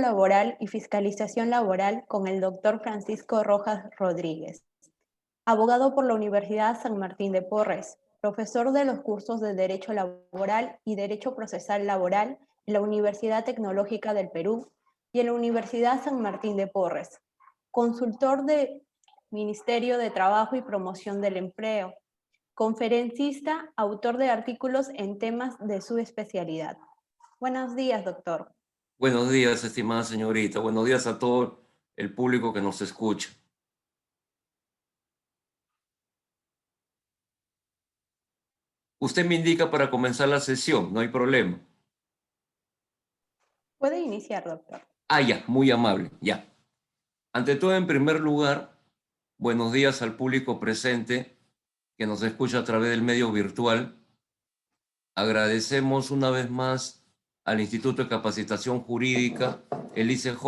Laboral y Fiscalización Laboral con el doctor Francisco Rojas Rodríguez, abogado por la Universidad San Martín de Porres, profesor de los cursos de Derecho Laboral y Derecho Procesal Laboral en la Universidad Tecnológica del Perú y en la Universidad San Martín de Porres, consultor del Ministerio de Trabajo y Promoción del Empleo, conferencista, autor de artículos en temas de su especialidad. Buenos días, doctor. Buenos días, estimada señorita. Buenos días a todo el público que nos escucha. Usted me indica para comenzar la sesión, no hay problema. Puede iniciar, doctor. Ya, muy amable, ya. Ante todo, en primer lugar, buenos días al público presente que nos escucha a través del medio virtual. Agradecemos una vez más al Instituto de Capacitación Jurídica, el ICJ,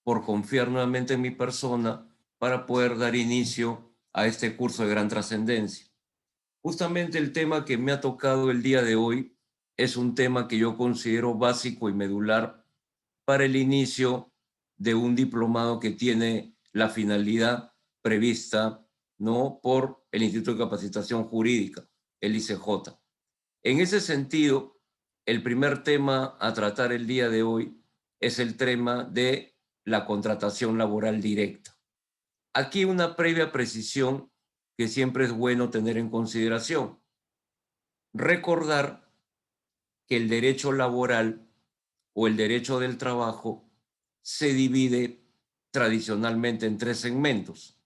por confiar nuevamente en mi persona para poder dar inicio a este curso de gran trascendencia. Justamente el tema que me ha tocado el día de hoy es un tema que yo considero básico y medular para el inicio de un diplomado que tiene la finalidad prevista, ¿no?, por el Instituto de Capacitación Jurídica, el ICJ. En ese sentido, el primer tema a tratar el día de hoy es el tema de la contratación laboral directa. Aquí una previa precisión que siempre es bueno tener en consideración. Recordar que el derecho laboral o el derecho del trabajo se divide tradicionalmente en tres segmentos,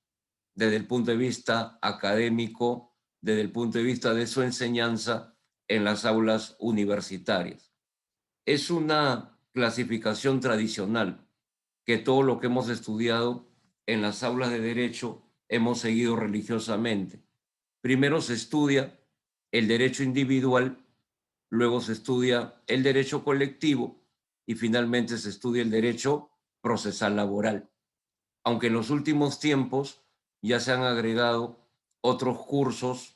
desde el punto de vista académico, desde el punto de vista de su enseñanza en las aulas universitarias. Es una clasificación tradicional que todo lo que hemos estudiado en las aulas de derecho hemos seguido religiosamente. Primero se estudia el derecho individual, luego se estudia el derecho colectivo y finalmente se estudia el derecho procesal laboral. Aunque en los últimos tiempos ya se han agregado otros cursos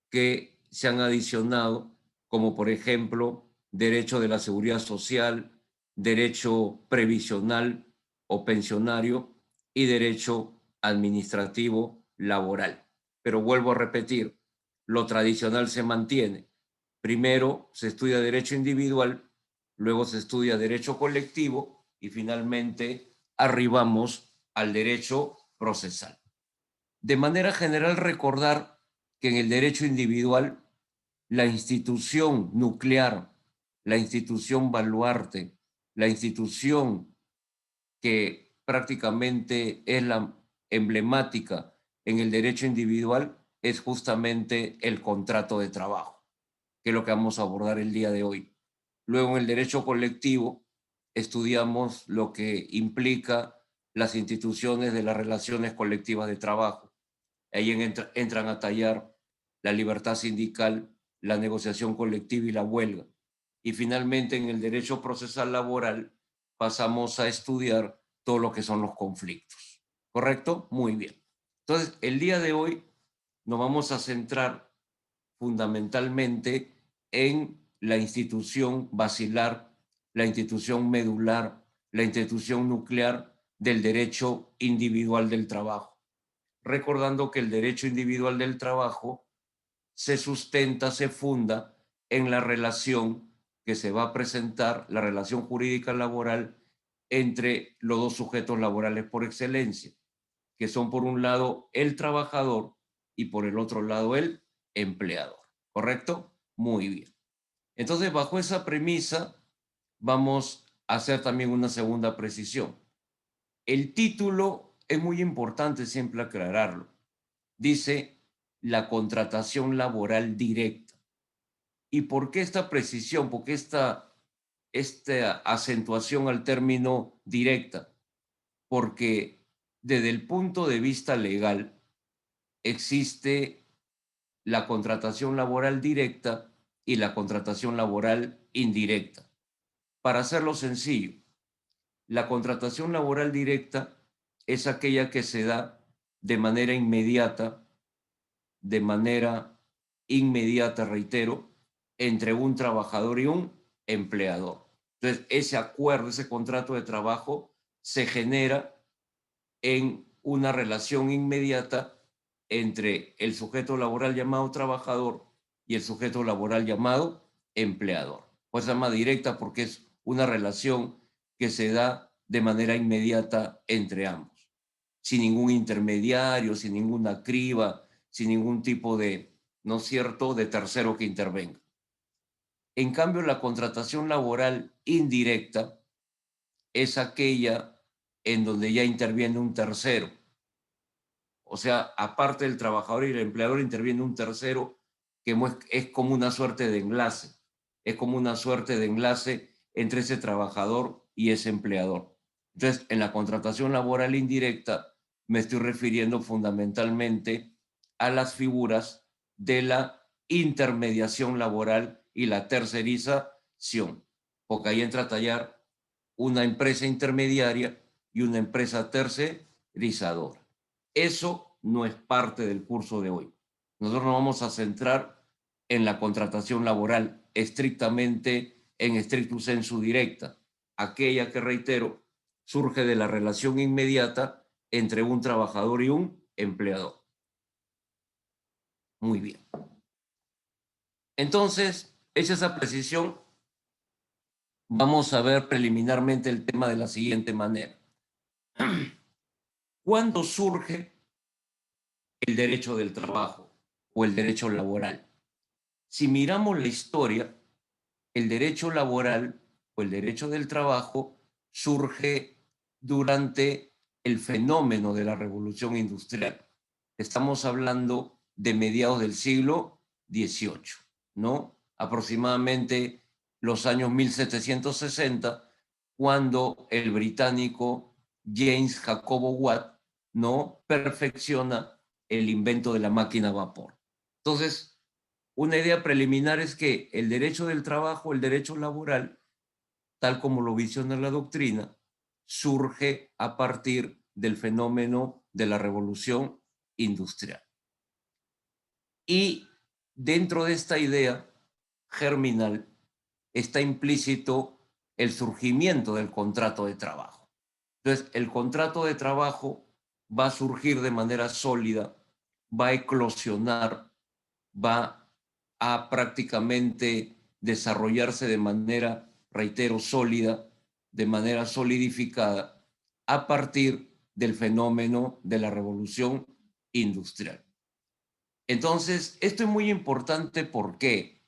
que se han adicionado, como por ejemplo derecho de la seguridad social, derecho previsional o pensionario y derecho administrativo laboral. Pero vuelvo a repetir, lo tradicional se mantiene. Primero se estudia derecho individual, luego se estudia derecho colectivo y finalmente arribamos al derecho procesal. De manera general, recordar que en el derecho individual, la institución nuclear, la institución baluarte, la institución que prácticamente es la emblemática en el derecho individual es justamente el contrato de trabajo, que es lo que vamos a abordar el día de hoy. Luego, en el derecho colectivo, estudiamos lo que implica las instituciones de las relaciones colectivas de trabajo. Ahí entran a tallar la libertad sindical, la negociación colectiva y la huelga. Y finalmente, en el derecho procesal laboral, pasamos a estudiar todo lo que son los conflictos. ¿Correcto? Muy bien. Entonces, el día de hoy nos vamos a centrar fundamentalmente en la institución basilar, la institución medular, la institución nuclear del derecho individual del trabajo. Recordando que el derecho individual del trabajo se sustenta, se funda en la relación que se va a presentar, la relación jurídica laboral entre los dos sujetos laborales por excelencia, que son por un lado el trabajador y por el otro lado el empleador. ¿Correcto? Muy bien. Entonces, bajo esa premisa, vamos a hacer también una segunda precisión. El título es muy importante siempre aclararlo. Dice la contratación laboral directa. ¿Y por qué esta precisión? ¿Por qué esta acentuación al término directa? Porque desde el punto de vista legal existe la contratación laboral directa y la contratación laboral indirecta. Para hacerlo sencillo, la contratación laboral directa es aquella que se da de manera inmediata, reitero, entre un trabajador y un empleador. Entonces, ese acuerdo, ese contrato de trabajo se genera en una relación inmediata entre el sujeto laboral llamado trabajador y el sujeto laboral llamado empleador. Pues se llama directa porque es una relación que se da de manera inmediata entre ambos, sin ningún intermediario, sin ninguna criba, sin ningún tipo de, ¿no es cierto?, de tercero que intervenga. En cambio, la contratación laboral indirecta es aquella en donde ya interviene un tercero. O sea, aparte del trabajador y el empleador, interviene un tercero que es como una suerte de enlace. Es como una suerte de enlace entre ese trabajador y ese empleador. Entonces, en la contratación laboral indirecta, me estoy refiriendo fundamentalmente a las figuras de la intermediación laboral y la tercerización, porque ahí entra a tallar una empresa intermediaria y una empresa tercerizadora. Eso no es parte del curso de hoy. Nosotros nos vamos a centrar en la contratación laboral estrictamente en stricto sensu directa, aquella que, reitero, surge de la relación inmediata entre un trabajador y un empleador. Muy bien. Entonces, hecha esa precisión, vamos a ver preliminarmente el tema de la siguiente manera. ¿Cuándo surge el derecho del trabajo o el derecho laboral? Si miramos la historia, el derecho laboral o el derecho del trabajo surge durante el fenómeno de la revolución industrial. Estamos hablando de mediados del siglo XVIII, ¿no? Aproximadamente los años 1760, cuando el británico James Jacobo Watt, ¿no?, perfecciona el invento de la máquina a vapor. Entonces, una idea preliminar es que el derecho del trabajo, el derecho laboral, tal como lo visiona la doctrina, surge a partir del fenómeno de la revolución industrial. Y dentro de esta idea germinal está implícito el surgimiento del contrato de trabajo. Entonces, el contrato de trabajo va a surgir de manera sólida, va a eclosionar, va a prácticamente desarrollarse de manera, reitero, sólida, de manera solidificada, a partir del fenómeno de la revolución industrial. Entonces, esto es muy importante. ¿Por qué?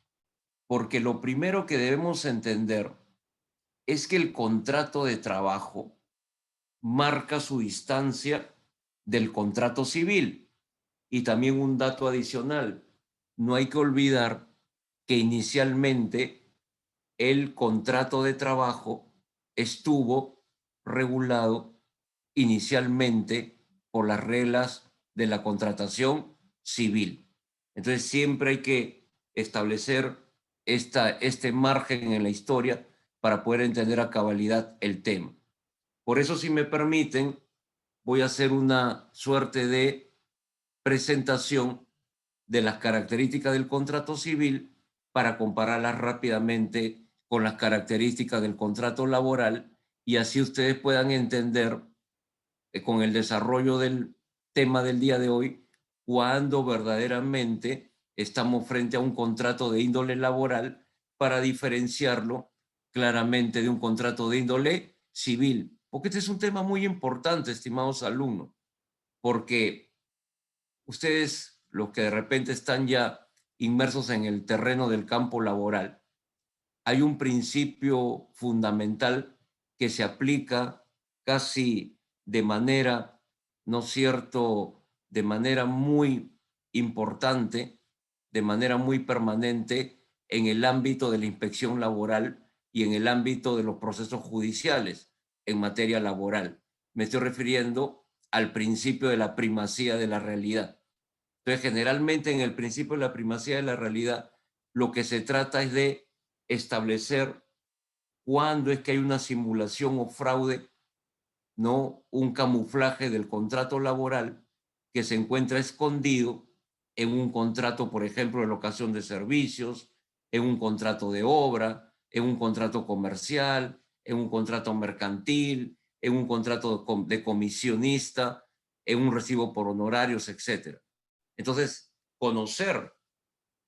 Porque lo primero que debemos entender es que el contrato de trabajo marca su distancia del contrato civil. Y también un dato adicional, no hay que olvidar que inicialmente el contrato de trabajo estuvo regulado inicialmente por las reglas de la contratación civil. Entonces siempre hay que establecer este margen en la historia para poder entender a cabalidad el tema. Por eso, si me permiten, voy a hacer una suerte de presentación de las características del contrato civil para compararlas rápidamente con las características del contrato laboral, y así ustedes puedan entender con el desarrollo del tema del día de hoy cuando verdaderamente estamos frente a un contrato de índole laboral, para diferenciarlo claramente de un contrato de índole civil. Porque este es un tema muy importante, estimados alumnos, porque ustedes, los que de repente están ya inmersos en el terreno del campo laboral, hay un principio fundamental que se aplica casi de manera, ¿no es cierto?, de manera muy importante, de manera muy permanente en el ámbito de la inspección laboral y en el ámbito de los procesos judiciales en materia laboral. Me estoy refiriendo al principio de la primacía de la realidad. Entonces, generalmente en el principio de la primacía de la realidad, lo que se trata es de establecer cuándo es que hay una simulación o fraude, no un camuflaje del contrato laboral que se encuentra escondido en un contrato, por ejemplo, de locación de servicios, en un contrato de obra, en un contrato comercial, en un contrato mercantil, en un contrato de comisionista, en un recibo por honorarios, etc. Entonces, conocer,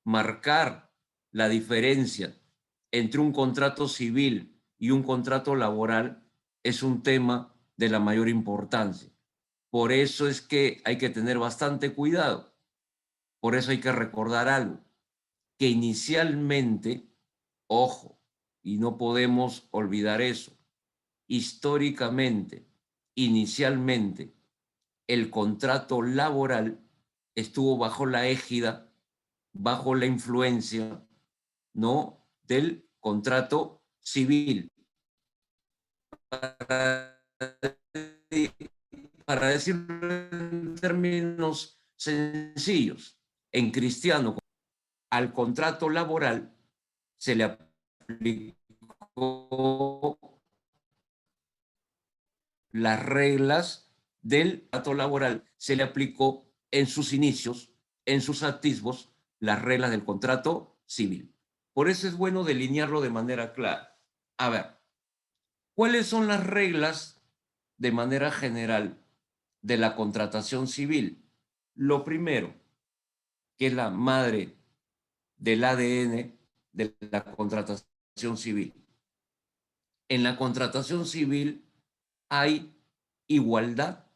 marcar la diferencia entre un contrato civil y un contrato laboral es un tema de la mayor importancia. Por eso es que hay que tener bastante cuidado. Por eso hay que recordar algo, que inicialmente, ojo, y no podemos olvidar eso, históricamente, inicialmente, el contrato laboral estuvo bajo la égida, bajo la influencia, ¿no?, del contrato civil. Para decirlo en términos sencillos, en cristiano, al contrato laboral se le aplicó las reglas del contrato laboral, se le aplicó en sus inicios, en sus atisbos, las reglas del contrato civil. Por eso es bueno delinearlo de manera clara. A ver, ¿cuáles son las reglas de manera general de la contratación civil? Lo primero, que es la madre del ADN de la contratación civil. En la contratación civil hay igualdad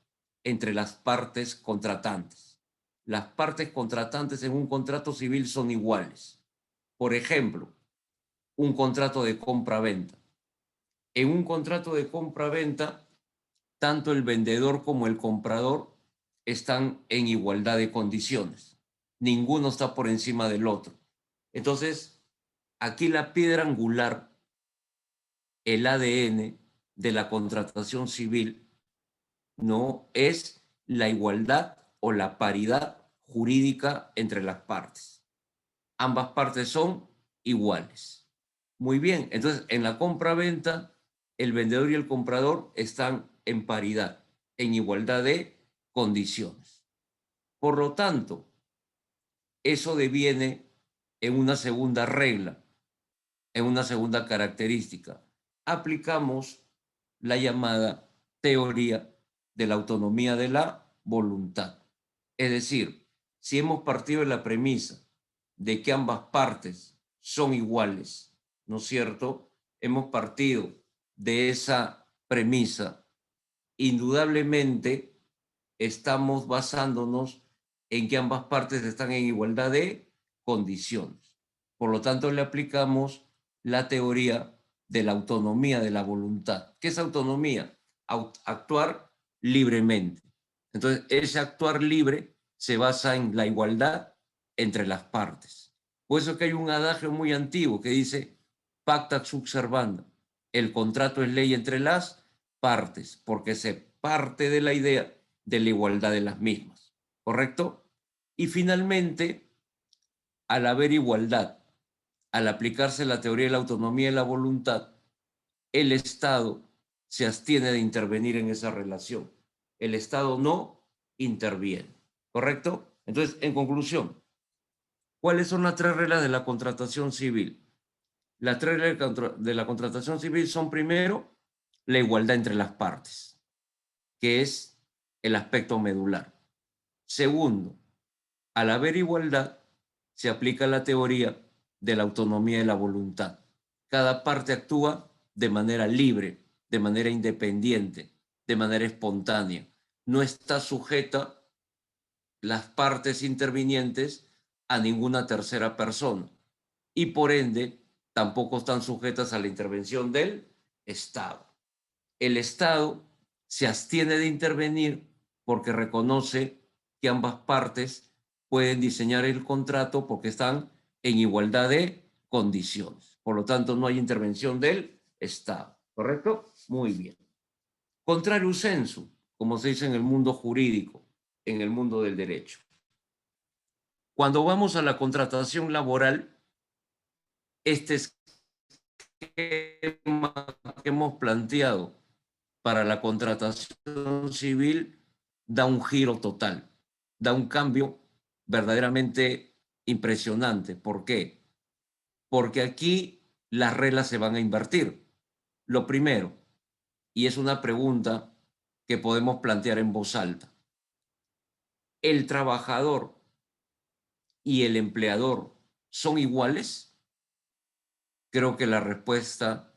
entre las partes contratantes. Las partes contratantes en un contrato civil son iguales. Por ejemplo, un contrato de compra-venta. En un contrato de compra-venta, tanto el vendedor como el comprador están en igualdad de condiciones. Ninguno está por encima del otro. Entonces, aquí la piedra angular, el ADN de la contratación civil, no es la igualdad o la paridad jurídica entre las partes. Ambas partes son iguales. Muy bien, entonces en la compra-venta, el vendedor y el comprador están en paridad, en igualdad de condiciones. Por lo tanto, eso deviene en una segunda regla, en una segunda característica. Aplicamos la llamada teoría de la autonomía de la voluntad. Es decir, si hemos partido de la premisa de que ambas partes son iguales, ¿no es cierto? Hemos partido de esa premisa. Indudablemente estamos basándonos en que ambas partes están en igualdad de condiciones. Por lo tanto, le aplicamos la teoría de la autonomía de la voluntad. ¿Qué es autonomía? Actuar libremente. Entonces, ese actuar libre se basa en la igualdad entre las partes. Por eso que hay un adagio muy antiguo que dice pacta sunt servanda. El contrato es ley entre las partes, porque se parte de la idea de la igualdad de las mismas. ¿Correcto? Y finalmente, al haber igualdad, al aplicarse la teoría de la autonomía y la voluntad, el Estado se abstiene de intervenir en esa relación. El Estado no interviene. ¿Correcto? Entonces, en conclusión, ¿cuáles son las tres reglas de la contratación civil? Las tres reglas de la contratación civil son, primero, la igualdad entre las partes, que es el aspecto medular. Segundo, al haber igualdad, se aplica la teoría de la autonomía de la voluntad. Cada parte actúa de manera libre, de manera independiente, de manera espontánea. No está sujeta las partes intervinientes a ninguna tercera persona y por ende tampoco están sujetas a la intervención del Estado. El Estado se abstiene de intervenir porque reconoce que ambas partes pueden diseñar el contrato porque están en igualdad de condiciones. Por lo tanto, no hay intervención del Estado. ¿Correcto? Muy bien. Contrario sensu, como se dice en el mundo jurídico, en el mundo del derecho. Cuando vamos a la contratación laboral, este esquema que hemos planteado para la contratación civil da un giro total, da un cambio verdaderamente impresionante. ¿Por qué? Porque aquí las reglas se van a invertir. Lo primero, y es una pregunta que podemos plantear en voz alta, ¿el trabajador y el empleador son iguales? Creo que la respuesta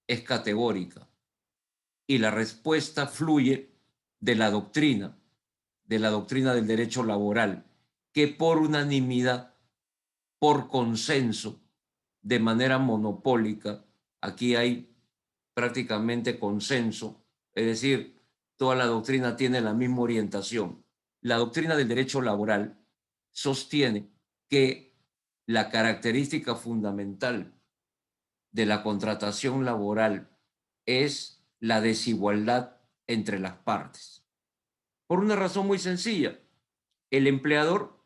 es categórica y la respuesta fluye de la doctrina del derecho laboral, que por unanimidad, por consenso, de manera monopólica, aquí hay prácticamente consenso, es decir, toda la doctrina tiene la misma orientación. La doctrina del derecho laboral sostiene que la característica fundamental de la contratación laboral es la desigualdad entre las partes. Por una razón muy sencilla, el empleador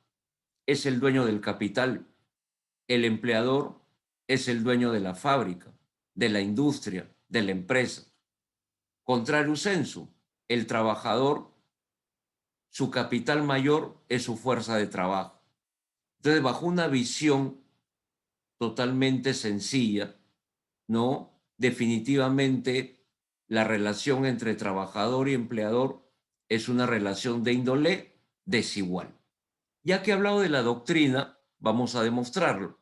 es el dueño del capital, el empleador es el dueño de la fábrica, de la industria, de la empresa. Contrario sensu, el trabajador, su capital mayor es su fuerza de trabajo. Entonces, bajo una visión totalmente sencilla, ¿no? Definitivamente la relación entre trabajador y empleador es una relación de índole desigual. Ya que he hablado de la doctrina, vamos a demostrarlo.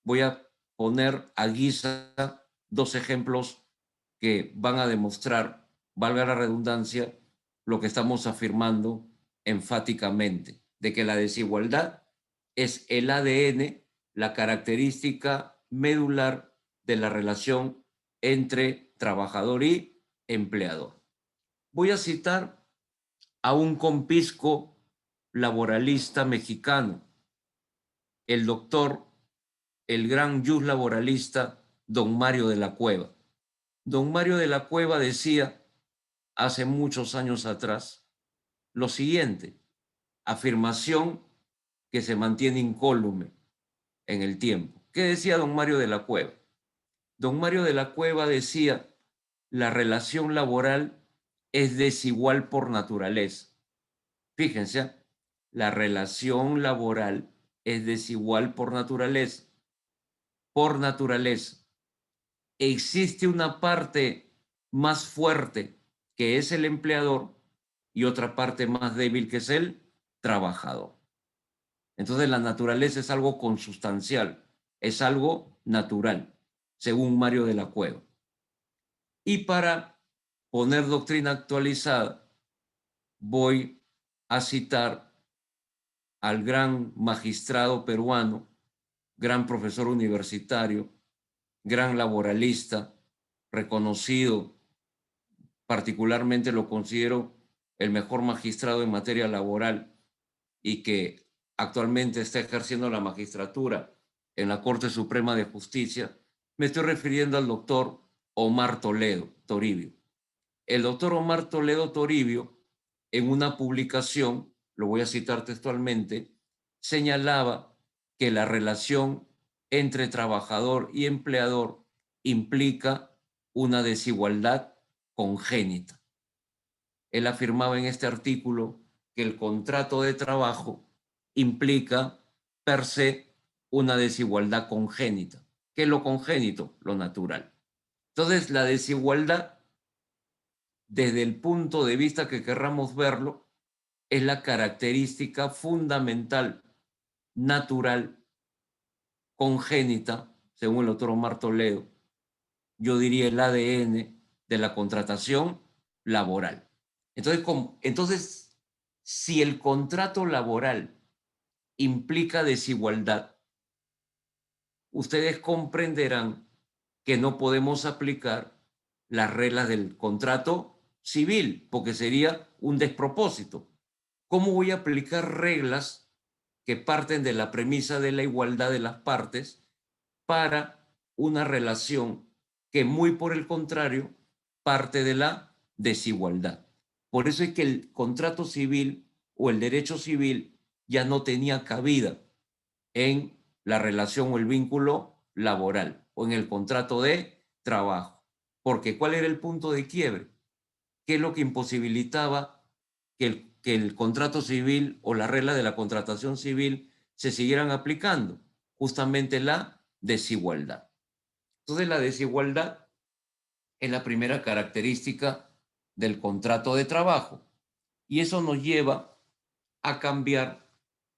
Voy a poner a guisa dos ejemplos que van a demostrar, valga la redundancia, lo que estamos afirmando enfáticamente, de que la desigualdad es el ADN, la característica medular de la relación entre trabajador y empleador. Voy a citar a un compisco laboralista mexicano, el doctor, el gran jus laboralista, don Mario de la Cueva. Don Mario de la Cueva decía hace muchos años atrás lo siguiente, afirmación que se mantiene incólume en el tiempo. ¿Qué decía don Mario de la Cueva? Don Mario de la Cueva decía, la relación laboral es desigual por naturaleza. Fíjense, la relación laboral es desigual por naturaleza. Por naturaleza. Existe una parte más fuerte que es el empleador y otra parte más débil que es el trabajador. Entonces la naturaleza es algo consustancial, es algo natural, según Mario de la Cueva. Y para poner doctrina actualizada, voy a citar al gran magistrado peruano, gran profesor universitario, gran laboralista, reconocido, particularmente lo considero el mejor magistrado en materia laboral y que actualmente está ejerciendo la magistratura en la Corte Suprema de Justicia. Me estoy refiriendo al doctor Omar Toledo Toribio. El doctor Omar Toledo Toribio, en una publicación, lo voy a citar textualmente, señalaba que la relación entre trabajador y empleador implica una desigualdad congénita. Él afirmaba en este artículo que el contrato de trabajo implica per se una desigualdad congénita. ¿Qué es lo congénito? Lo natural. Entonces, la desigualdad, desde el punto de vista que querramos verlo, es la característica fundamental, natural, congénita, según el doctor Omar Toledo, yo diría el ADN de la contratación laboral. Entonces, si el contrato laboral implica desigualdad, ustedes comprenderán que no podemos aplicar las reglas del contrato civil, porque sería un despropósito. ¿Cómo voy a aplicar reglas que parten de la premisa de la igualdad de las partes para una relación que muy por el contrario parte de la desigualdad? Por eso es que el contrato civil o el derecho civil ya no tenía cabida en la relación o el vínculo laboral o en el contrato de trabajo. Porque ¿cuál era el punto de quiebre? ¿Qué es lo que imposibilitaba que el contrato civil o la regla de la contratación civil se siguieran aplicando? Justamente la desigualdad. Entonces, la desigualdad es la primera característica del contrato de trabajo y eso nos lleva a cambiar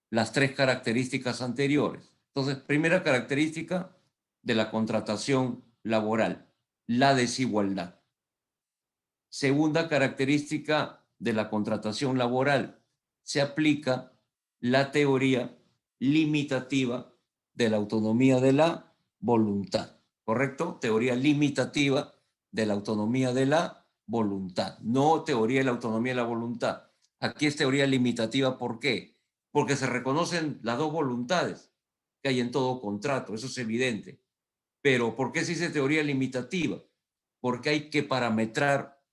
las tres características anteriores. Entonces, primera característica de la contratación laboral, la desigualdad. Segunda característica de la contratación laboral, se aplica la teoría limitativa de la autonomía de la voluntad, ¿correcto? Teoría limitativa de la autonomía de la voluntad, no teoría de la autonomía de la voluntad. Aquí es teoría limitativa, ¿por qué? Porque se reconocen las dos voluntades que hay en todo contrato, eso es evidente. Pero ¿por qué se dice teoría limitativa? Porque hay que parametrar,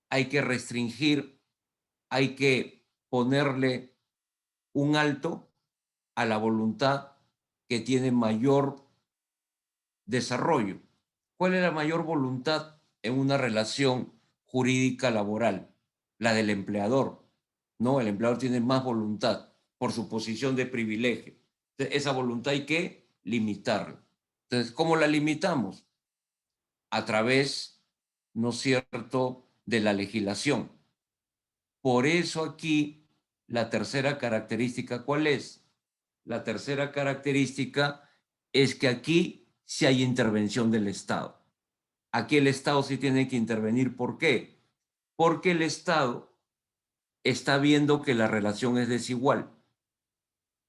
hay que restringir, hay que ponerle un alto a la voluntad que tiene mayor desarrollo. ¿Cuál es la mayor voluntad en una relación jurídica laboral? La del empleador. No, el empleador tiene más voluntad por su posición de privilegio. Entonces, esa voluntad hay que limitarla. Entonces, ¿cómo la limitamos? A través, ¿no es cierto?, de la legislación. Por eso aquí la tercera característica, ¿cuál es? La tercera característica es que aquí sí hay intervención del Estado. Aquí el Estado sí tiene que intervenir. ¿Por qué? Porque el Estado está viendo que la relación es desigual.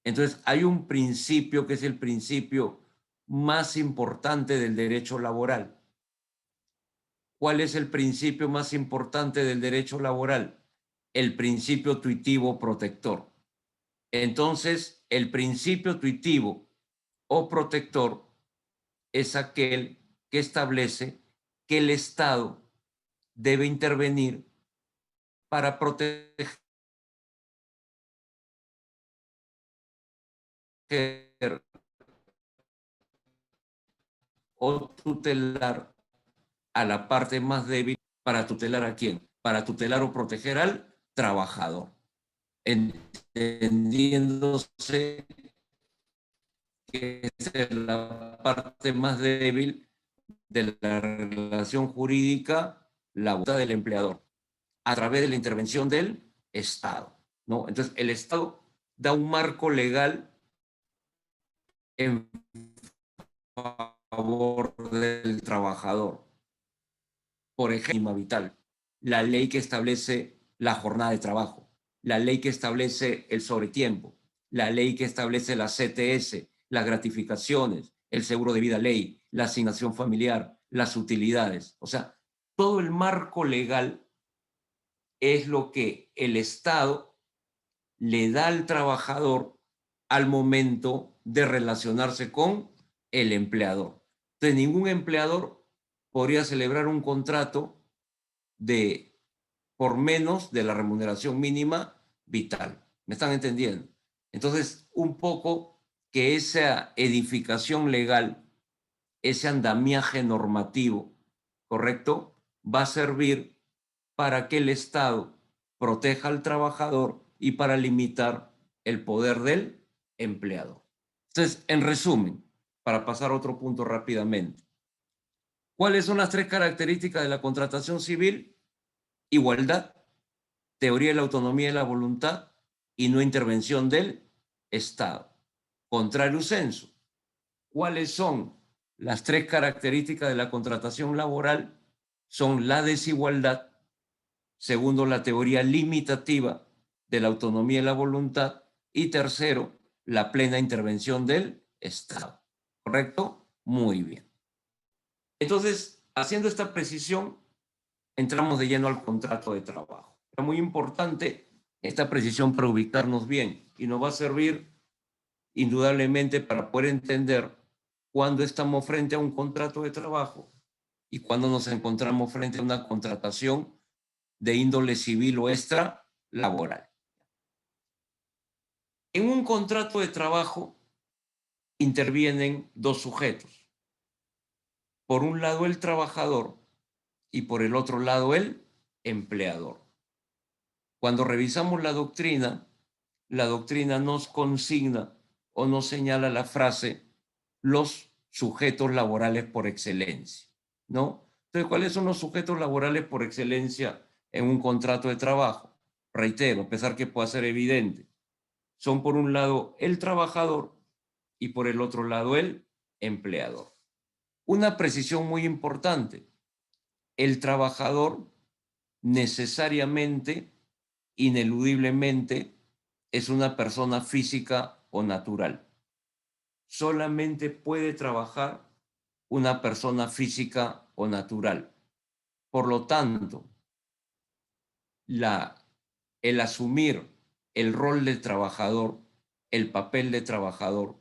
Entonces, hay un principio que es el principio más importante del derecho laboral. ¿Cuál es el principio más importante del derecho laboral? El principio tuitivo protector. Entonces, el principio tuitivo o protector es aquel que establece que el Estado debe intervenir para proteger o tutelar a la parte más débil. ¿Para tutelar a quién? Para tutelar o proteger al trabajador, entendiéndose que es la parte más débil de la relación jurídica, la voluntad del empleador, a través de la intervención del Estado, ¿no? Entonces, el Estado da un marco legal en favor del trabajador. Por ejemplo, vital, la ley que establece la jornada de trabajo, la ley que establece el sobretiempo, la ley que establece la CTS, las gratificaciones, el seguro de vida ley, la asignación familiar, las utilidades. O sea, todo el marco legal es lo que el Estado le da al trabajador al momento de relacionarse con el empleador. Entonces, ningún empleador podría celebrar un contrato por menos de la remuneración mínima vital. ¿Me están entendiendo? Entonces, un poco que esa edificación legal, ese andamiaje normativo, ¿correcto?, va a servir para que el Estado proteja al trabajador y para limitar el poder del empleador. Entonces, en resumen, para pasar a otro punto rápidamente, ¿cuáles son las tres características de la contratación civil? Igualdad, teoría de la autonomía de la voluntad y no intervención del Estado. Contrario censo. ¿Cuáles son las tres características de la contratación laboral? Son la desigualdad, segundo, la teoría limitativa de la autonomía de la voluntad y tercero, la plena intervención del Estado. ¿Correcto? Muy bien. Entonces, haciendo esta precisión, entramos de lleno al contrato de trabajo. Es muy importante esta precisión para ubicarnos bien y nos va a servir indudablemente para poder entender cuándo estamos frente a un contrato de trabajo y cuándo nos encontramos frente a una contratación de índole civil o extra laboral. En un contrato de trabajo intervienen dos sujetos. Por un lado el trabajador y por el otro lado el empleador. Cuando revisamos la doctrina nos consigna o nos señala la frase: los sujetos laborales por excelencia, ¿no? Entonces, ¿cuáles son los sujetos laborales por excelencia en un contrato de trabajo? Reitero, a pesar que pueda ser evidente, son por un lado el trabajador y por el otro lado el empleador. Una precisión muy importante: el trabajador necesariamente, ineludiblemente, es una persona física o natural. Solamente puede trabajar una persona física o natural. Por lo tanto, el asumir el rol de trabajador, el papel de trabajador,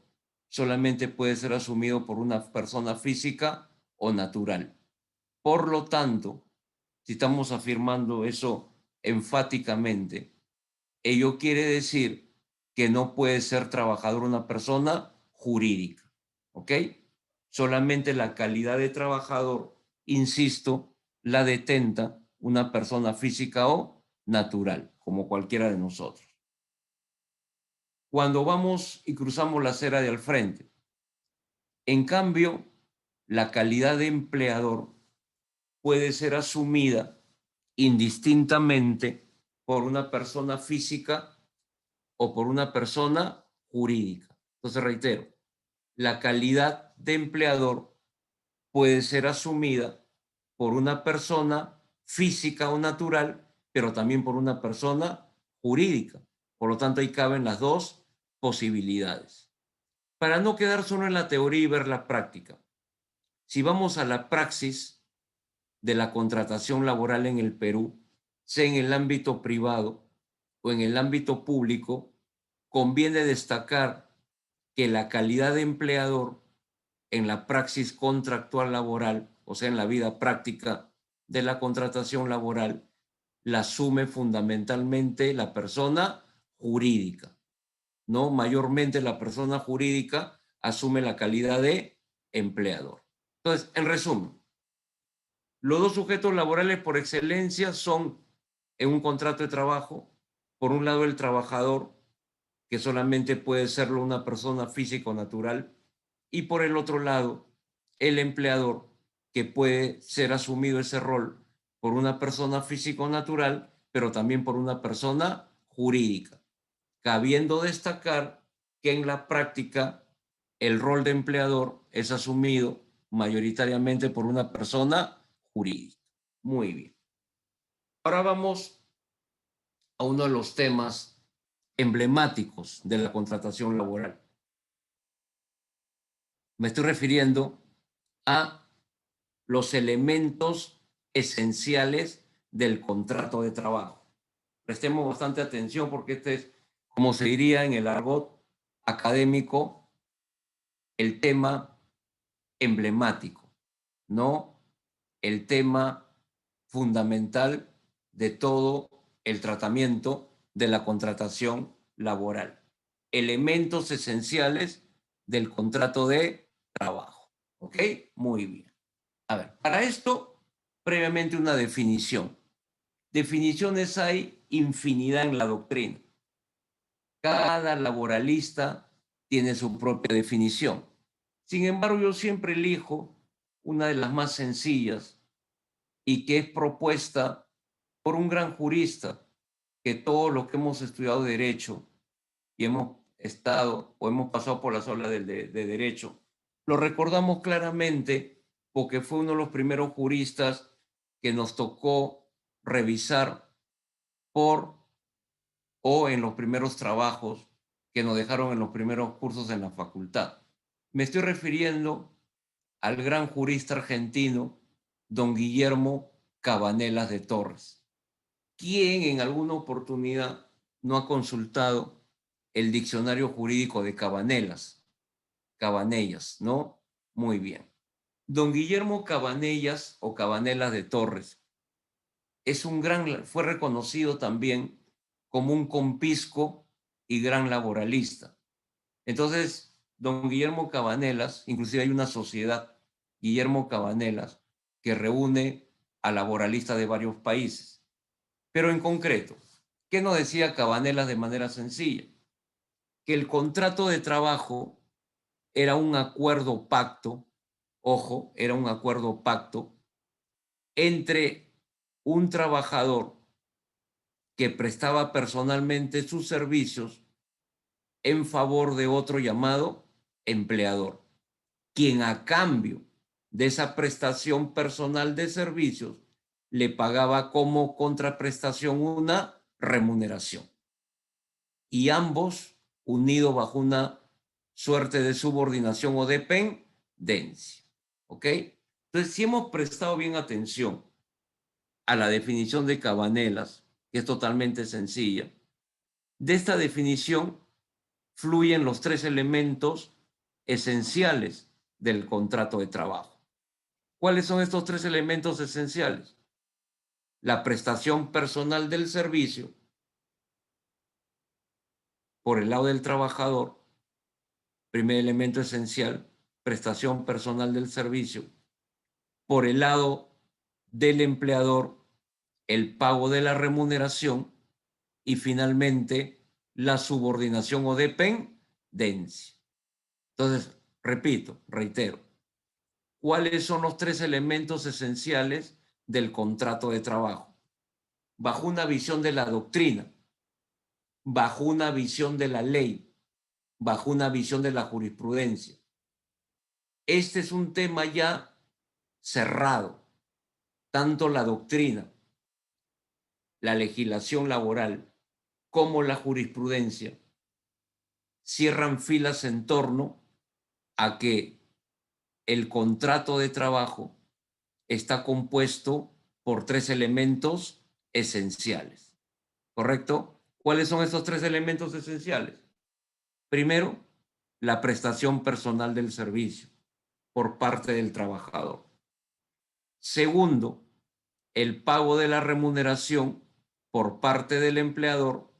solamente puede ser asumido por una persona física o natural. Por lo tanto, si estamos afirmando eso enfáticamente, ello quiere decir que no puede ser trabajador una persona jurídica, ¿ok? Solamente la calidad de trabajador, insisto, la detenta una persona física o natural, como cualquiera de nosotros. Cuando vamos y cruzamos la acera de al frente, en cambio, la calidad de empleador puede ser asumida indistintamente por una persona física o por una persona jurídica. Entonces, reitero, la calidad de empleador puede ser asumida por una persona física o natural, pero también por una persona jurídica. Por lo tanto, ahí caben las dos posibilidades. Para no quedar solo en la teoría y ver la práctica, si vamos a la praxis de la contratación laboral en el Perú, sea en el ámbito privado o en el ámbito público, conviene destacar que la calidad de empleador en la praxis contractual laboral, o sea, en la vida práctica de la contratación laboral, la asume fundamentalmente la persona jurídica, ¿no? Mayormente la persona jurídica asume la calidad de empleador. Entonces, en resumen, los dos sujetos laborales por excelencia son, en un contrato de trabajo, por un lado el trabajador, que solamente puede serlo una persona física o natural, y por el otro lado el empleador, que puede ser asumido ese rol por una persona física o natural, pero también por una persona jurídica, cabiendo destacar que en la práctica el rol de empleador es asumido mayoritariamente por una persona jurídica. Muy bien. Ahora vamos a uno de los temas emblemáticos de la contratación laboral. Me estoy refiriendo a los elementos esenciales del contrato de trabajo. Prestemos bastante atención porque este es, como se diría en el argot académico, el tema emblemático, no el tema fundamental de todo el tratamiento de la contratación laboral. Elementos esenciales del contrato de trabajo. ¿Ok? Muy bien. A ver, para esto, previamente una definición. Definiciones hay infinidad en la doctrina. Cada laboralista tiene su propia definición. Sin embargo, yo siempre elijo una de las más sencillas y que es propuesta por un gran jurista que todos los que hemos estudiado derecho y hemos estado o hemos pasado por las aulas de derecho, lo recordamos claramente porque fue uno de los primeros juristas que nos tocó revisar por o en los primeros trabajos que nos dejaron en los primeros cursos en la facultad. Me estoy refiriendo al gran jurista argentino, don Guillermo Cabanelas de Torres, quien en alguna oportunidad no ha consultado el diccionario jurídico de Cabanellas, ¿no? Muy bien. Don Guillermo Cabanellas o Cabanelas de Torres fue reconocido también como un compisco y gran laboralista. Entonces, don Guillermo Cabanelas, inclusive hay una sociedad, Guillermo Cabanelas, que reúne a laboralistas de varios países. Pero en concreto, ¿qué nos decía Cabanelas de manera sencilla? Que el contrato de trabajo era un acuerdo pacto, ojo, era un acuerdo pacto entre un trabajador que prestaba personalmente sus servicios en favor de otro llamado empleador, quien a cambio de esa prestación personal de servicios le pagaba como contraprestación una remuneración. Y ambos unidos bajo una suerte de subordinación o dependencia. ¿Ok? Entonces, si hemos prestado bien atención a la definición de Cabanelas, que es totalmente sencilla, de esta definición fluyen los tres elementos esenciales del contrato de trabajo. ¿Cuáles son estos tres elementos esenciales? La prestación personal del servicio por el lado del trabajador, primer elemento esencial, prestación personal del servicio. Por el lado del empleador, el pago de la remuneración y finalmente la subordinación o dependencia. Entonces, repito, reitero, ¿cuáles son los tres elementos esenciales del contrato de trabajo? Bajo una visión de la doctrina, bajo una visión de la ley, bajo una visión de la jurisprudencia. Este es un tema ya cerrado. Tanto la doctrina, la legislación laboral, como la jurisprudencia cierran filas en torno a que el contrato de trabajo está compuesto por tres elementos esenciales. ¿Correcto? ¿Cuáles son esos tres elementos esenciales? Primero, la prestación personal del servicio por parte del trabajador. Segundo, el pago de la remuneración por parte del empleador.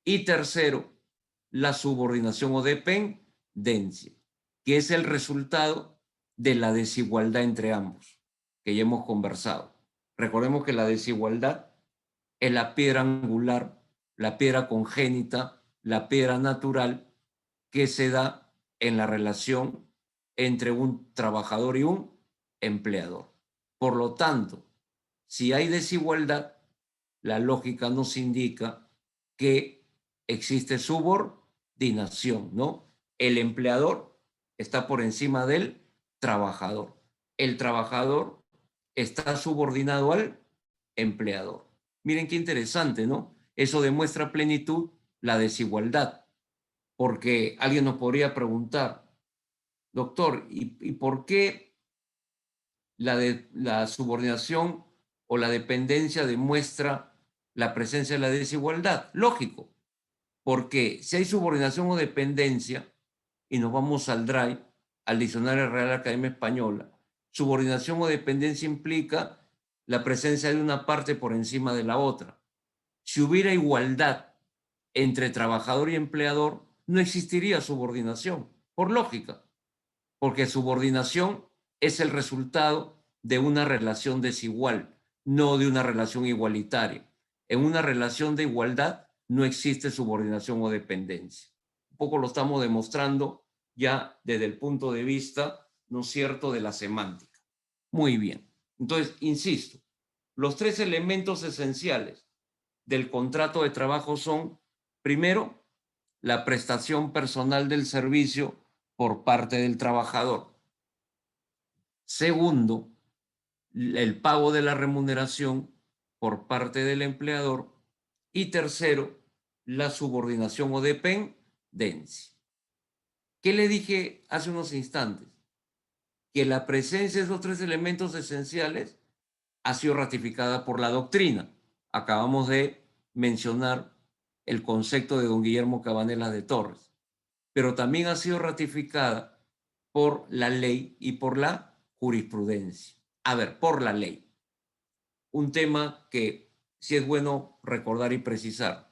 Y tercero, la subordinación o dependencia, que es el resultado de la desigualdad entre ambos, que ya hemos conversado. Recordemos que la desigualdad es la piedra angular, la piedra congénita, la piedra natural que se da en la relación entre un trabajador y un empleador. Por lo tanto, si hay desigualdad, la lógica nos indica que existe subordinación, ¿no? El empleador está por encima del trabajador. El trabajador está subordinado al empleador. Miren qué interesante, ¿no? Eso demuestra plenitud la desigualdad, porque alguien nos podría preguntar, doctor, ¿y por qué la subordinación o la dependencia demuestra la presencia de la desigualdad? Lógico, porque si hay subordinación o dependencia, y nos vamos al DRAI, al Diccionario Real Academia Española, subordinación o dependencia implica la presencia de una parte por encima de la otra. Si hubiera igualdad entre trabajador y empleador, no existiría subordinación, por lógica, porque subordinación es el resultado de una relación desigual, no de una relación igualitaria. En una relación de igualdad no existe subordinación o dependencia. Un poco lo estamos demostrando ya desde el punto de vista, ¿no es cierto?, de la semántica. Muy bien. Entonces, insisto, los tres elementos esenciales del contrato de trabajo son, primero, la prestación personal del servicio por parte del trabajador. Segundo, el pago de la remuneración por parte del empleador. Y tercero, la subordinación o dependencia. ¿Qué le dije hace unos instantes? Que la presencia de esos tres elementos esenciales ha sido ratificada por la doctrina. Acabamos de mencionar el concepto de don Guillermo Cabanelas de Torres, pero también ha sido ratificada por la ley y por la jurisprudencia. A ver, por la ley. Un tema que sí es bueno recordar y precisar.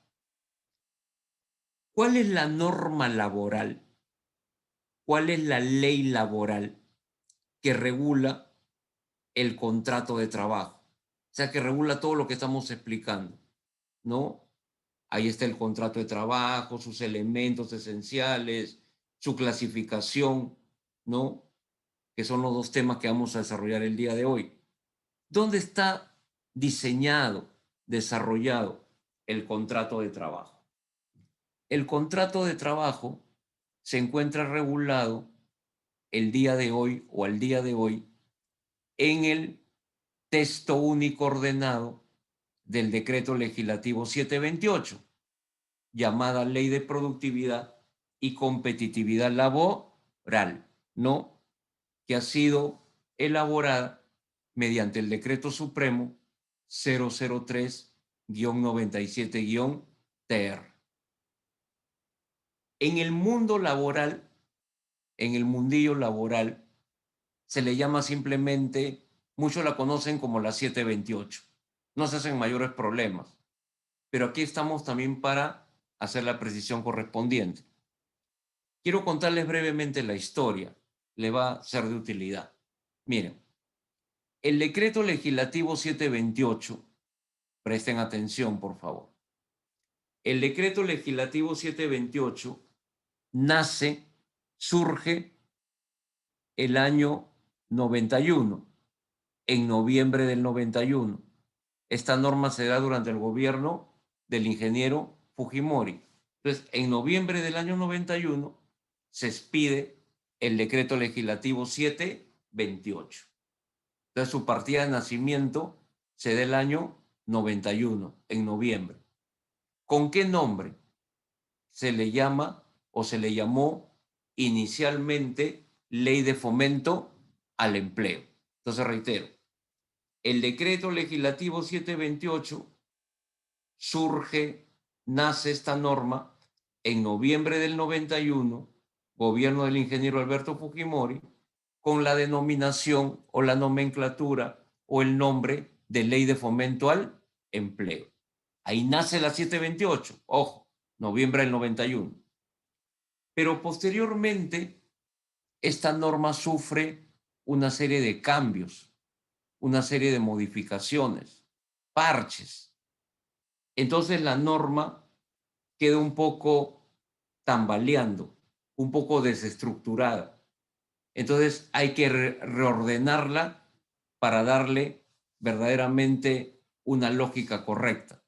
¿Cuál es la norma laboral? ¿Cuál es la ley laboral que regula el contrato de trabajo? O sea, que regula todo lo que estamos explicando, ¿no? Ahí está el contrato de trabajo, sus elementos esenciales, su clasificación. ¿no? Que son los dos temas que vamos a desarrollar el día de hoy. ¿Dónde está diseñado, desarrollado el contrato de trabajo? El contrato de trabajo se encuentra regulado el día de hoy o al día de hoy en el texto único ordenado del decreto legislativo 728, llamada Ley de Productividad y Competitividad Laboral, ¿no? Que ha sido elaborada mediante el Decreto Supremo 003-97-TR. En el mundo laboral, en el mundillo laboral, se le llama simplemente, muchos la conocen como la 728. No se hacen mayores problemas, pero aquí estamos también para hacer la precisión correspondiente. Quiero contarles brevemente la historia, le va a ser de utilidad. Miren, el decreto legislativo 728, presten atención por favor. El decreto legislativo 728 nace, surge el año 91, en noviembre del 91. Esta norma se da durante el gobierno del ingeniero Fujimori. Entonces, en noviembre del año 91 se expide el decreto legislativo 728. Entonces, su partida de nacimiento se da el año 91, en noviembre. ¿Con qué nombre se le llama o se le llamó inicialmente Ley de Fomento al Empleo? Entonces, reitero, el decreto legislativo 728 surge, nace esta norma en noviembre del 91, gobierno del ingeniero Alberto Fujimori, con la denominación o la nomenclatura o el nombre de Ley de Fomento al Empleo. Ahí nace la 728, ojo, noviembre del 91. Pero posteriormente, esta norma sufre una serie de cambios, una serie de modificaciones, parches. Entonces la norma queda un poco tambaleando, un poco desestructurada. Entonces hay que reordenarla para darle verdaderamente una lógica correcta.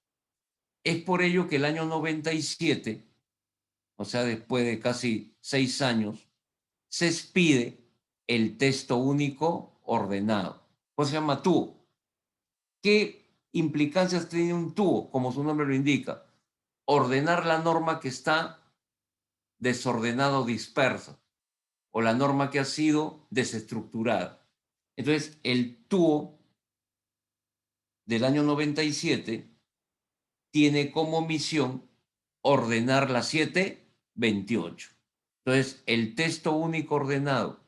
Es por ello que el año 97, o sea, después de casi 6 años, se expide el texto único ordenado. ¿Cómo se llama TUO? ¿Qué implicancias tiene un TUO? Como su nombre lo indica, ordenar la norma que está desordenada o dispersa, o la norma que ha sido desestructurada. Entonces, el TUO del año 97 tiene como misión ordenar la 728. Entonces, el texto único ordenado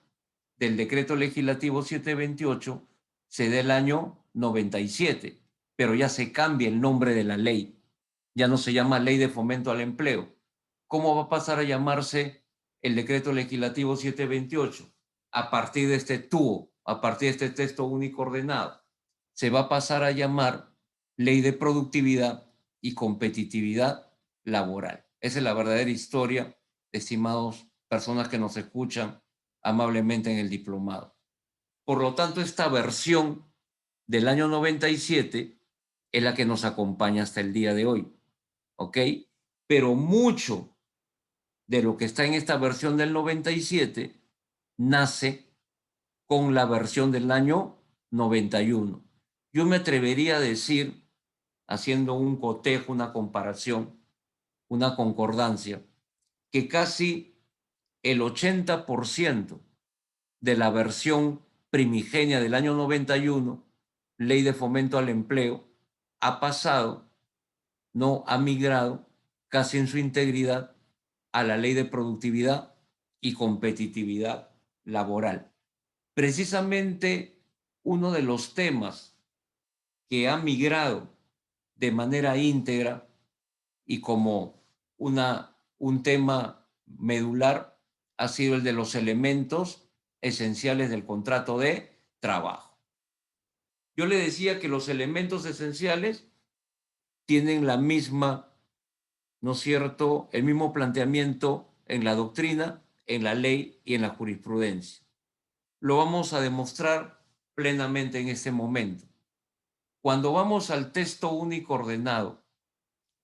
del decreto legislativo 728 se da el año 97, pero ya se cambia el nombre de la ley. Ya no se llama Ley de Fomento al Empleo. ¿Cómo va a pasar a llamarse el decreto legislativo 728? A partir de este TUO, a partir de este texto único ordenado, se va a pasar a llamar Ley de Productividad y Competitividad Laboral. Esa es la verdadera historia, estimados personas que nos escuchan amablemente en el diplomado. Por lo tanto, esta versión del año 97 es la que nos acompaña hasta el día de hoy, ¿ok? Pero mucho de lo que está en esta versión del 97 nace con la versión del año 91. Yo me atrevería a decir, haciendo un cotejo, una comparación, una concordancia, que casi el 80% de la versión primigenia del año 91, Ley de Fomento al Empleo, ha pasado, no ha migrado casi en su integridad a la Ley de Productividad y Competitividad Laboral. Precisamente uno de los temas que ha migrado de manera íntegra y como un tema medular ha sido el de los elementos esenciales del contrato de trabajo. Yo le decía que los elementos esenciales tienen la misma, ¿no es cierto?, el mismo planteamiento en la doctrina en la ley y en la jurisprudencia. Lo vamos a demostrar plenamente en este momento. Cuando vamos al texto único ordenado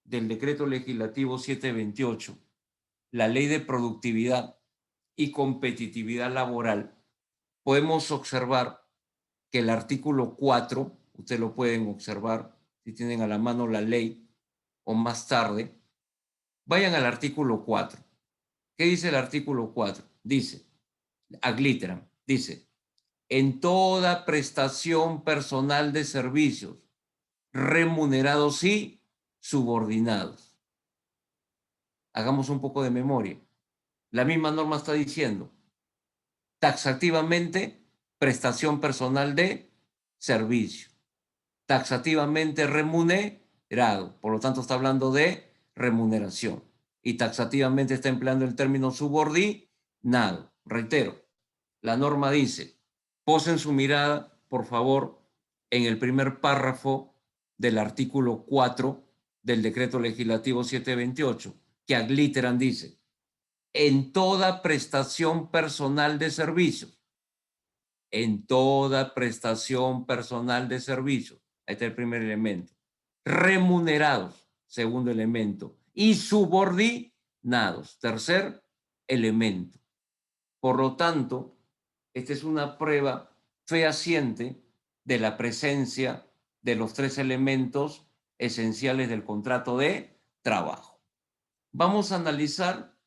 del decreto legislativo 728, la ley de productividad y competitividad laboral, podemos observar que el artículo 4, ustedes lo pueden observar si tienen a la mano la ley o más tarde, vayan al artículo 4. ¿Qué dice el artículo 4? Dice, ad literam, dice, en toda prestación personal de servicios, remunerados y subordinados. Hagamos un poco de memoria. La misma norma está diciendo, taxativamente, prestación personal de servicio, taxativamente remunerado, por lo tanto está hablando de remuneración, y taxativamente está empleando el término subordinado. Reitero, la norma dice, posen su mirada, por favor, en el primer párrafo del artículo 4 del decreto legislativo 728, que ad literam dice, en toda prestación personal de servicios, en toda prestación personal de servicios, ahí está el primer elemento, remunerados, segundo elemento, y subordinados, tercer elemento. Por lo tanto, esta es una prueba fehaciente de la presencia de los tres elementos esenciales del contrato de trabajo. Vamos a analizar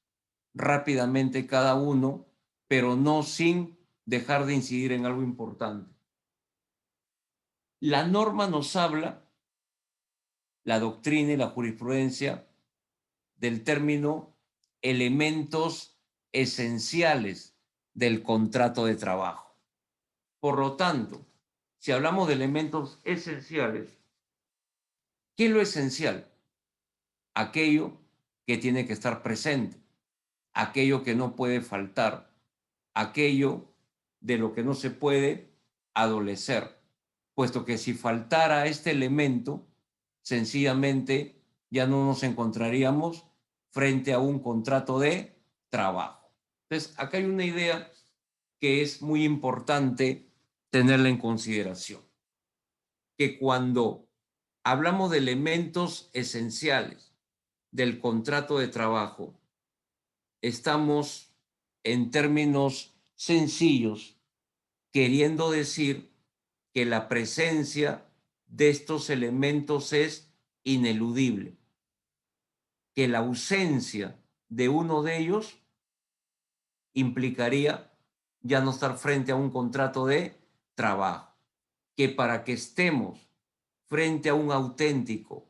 rápidamente cada uno, pero no sin dejar de incidir en algo importante. La norma nos habla, la doctrina y la jurisprudencia, del término elementos esenciales del contrato de trabajo. Por lo tanto, si hablamos de elementos esenciales, ¿qué es lo esencial? Aquello que tiene que estar presente, aquello que no puede faltar, aquello de lo que no se puede adolecer, puesto que si faltara este elemento, sencillamente ya no nos encontraríamos frente a un contrato de trabajo. Entonces, acá hay una idea que es muy importante tenerla en consideración, que cuando hablamos de elementos esenciales del contrato de trabajo, estamos en términos sencillos queriendo decir que la presencia de estos elementos es ineludible, que la ausencia de uno de ellos implicaría ya no estar frente a un contrato de trabajo, que para que estemos frente a un auténtico,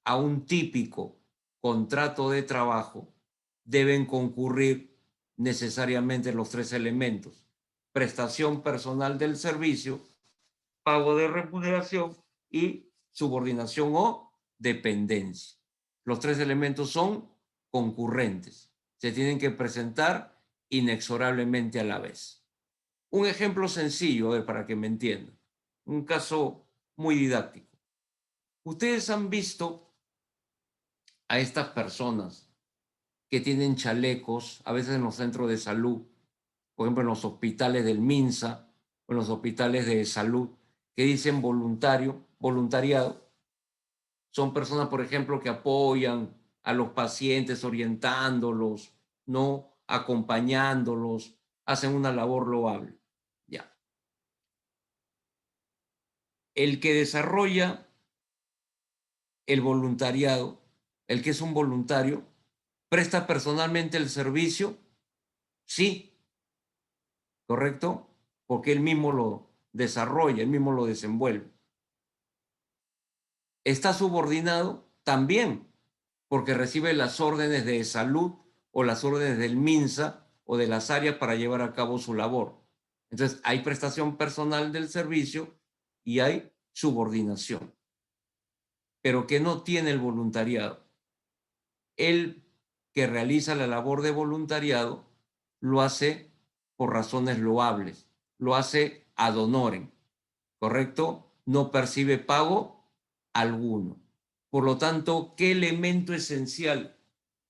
a un típico contrato de trabajo, deben concurrir necesariamente los tres elementos: prestación personal del servicio, pago de remuneración y subordinación o dependencia. Los tres elementos son concurrentes, se tienen que presentar inexorablemente a la vez. Un ejemplo sencillo, a ver, para que me entiendan, un caso muy didáctico. Ustedes han visto a estas personas que tienen chalecos, a veces en los centros de salud, por ejemplo en los hospitales del MINSA o en los hospitales de salud, que dicen voluntariado. Son personas, por ejemplo, que apoyan a los pacientes, orientándolos, no acompañándolos, hacen una labor loable. Ya. El que desarrolla el voluntariado, el que es un voluntario, presta personalmente el servicio, sí, ¿correcto? Porque él mismo lo desarrolla, él mismo lo desenvuelve. Está subordinado también, porque recibe las órdenes de salud o las órdenes del MINSA o de las áreas para llevar a cabo su labor. Entonces, hay prestación personal del servicio y hay subordinación. Pero que no tiene el voluntariado. El que realiza la labor de voluntariado lo hace por razones loables, lo hace ad honorem, ¿correcto? No percibe pago alguno. Por lo tanto, ¿qué elemento esencial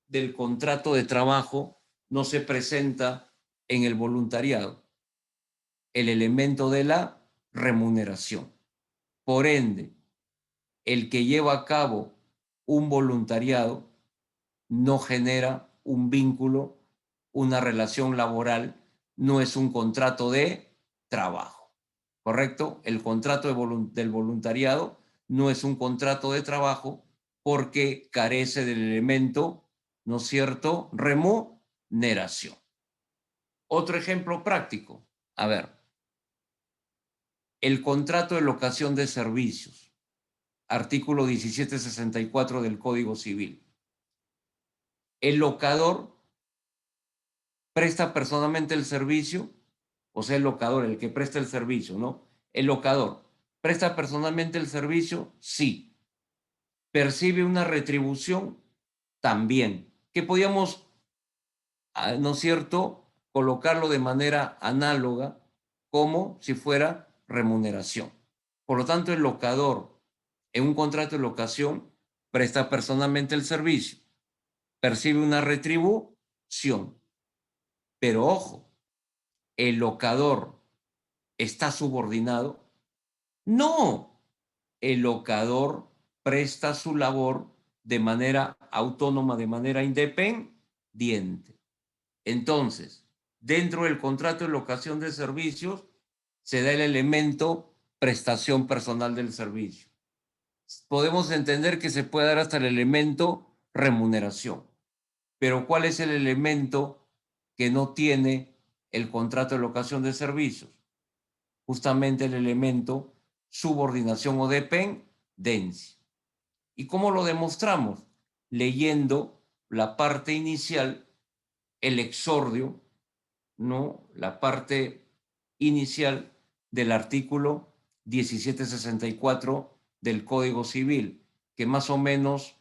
del contrato de trabajo no se presenta en el voluntariado, el elemento de la remuneración. Por ende, el que lleva a cabo un voluntariado no genera un vínculo, una relación laboral, no es un contrato de trabajo, ¿correcto? El contrato del voluntariado no es un contrato de trabajo porque carece del elemento, ¿no es cierto?, remuneración. Otro ejemplo práctico. A ver, el contrato de locación de servicios, artículo 1764 del Código Civil. El locador presta personalmente el servicio, o sea, el locador, el que presta el servicio, ¿no? El locador, ¿presta personalmente el servicio? Sí. ¿Percibe una retribución? También. Que podíamos, ¿no es cierto?, colocarlo de manera análoga como si fuera remuneración. Por lo tanto, el locador en un contrato de locación presta personalmente el servicio, percibe una retribución. Pero ojo, ¿el locador está subordinado? No, el locador presta su labor de manera autónoma, de manera independiente. Entonces, dentro del contrato de locación de servicios se da el elemento prestación personal del servicio. Podemos entender que se puede dar hasta el elemento remuneración. Pero ¿cuál es el elemento que no tiene el contrato de locación de servicios? Justamente el elemento subordinación o dependencia. ¿Y cómo lo demostramos? Leyendo la parte inicial, el exordio, ¿no? La parte inicial del artículo 1764 del Código Civil, que más o menos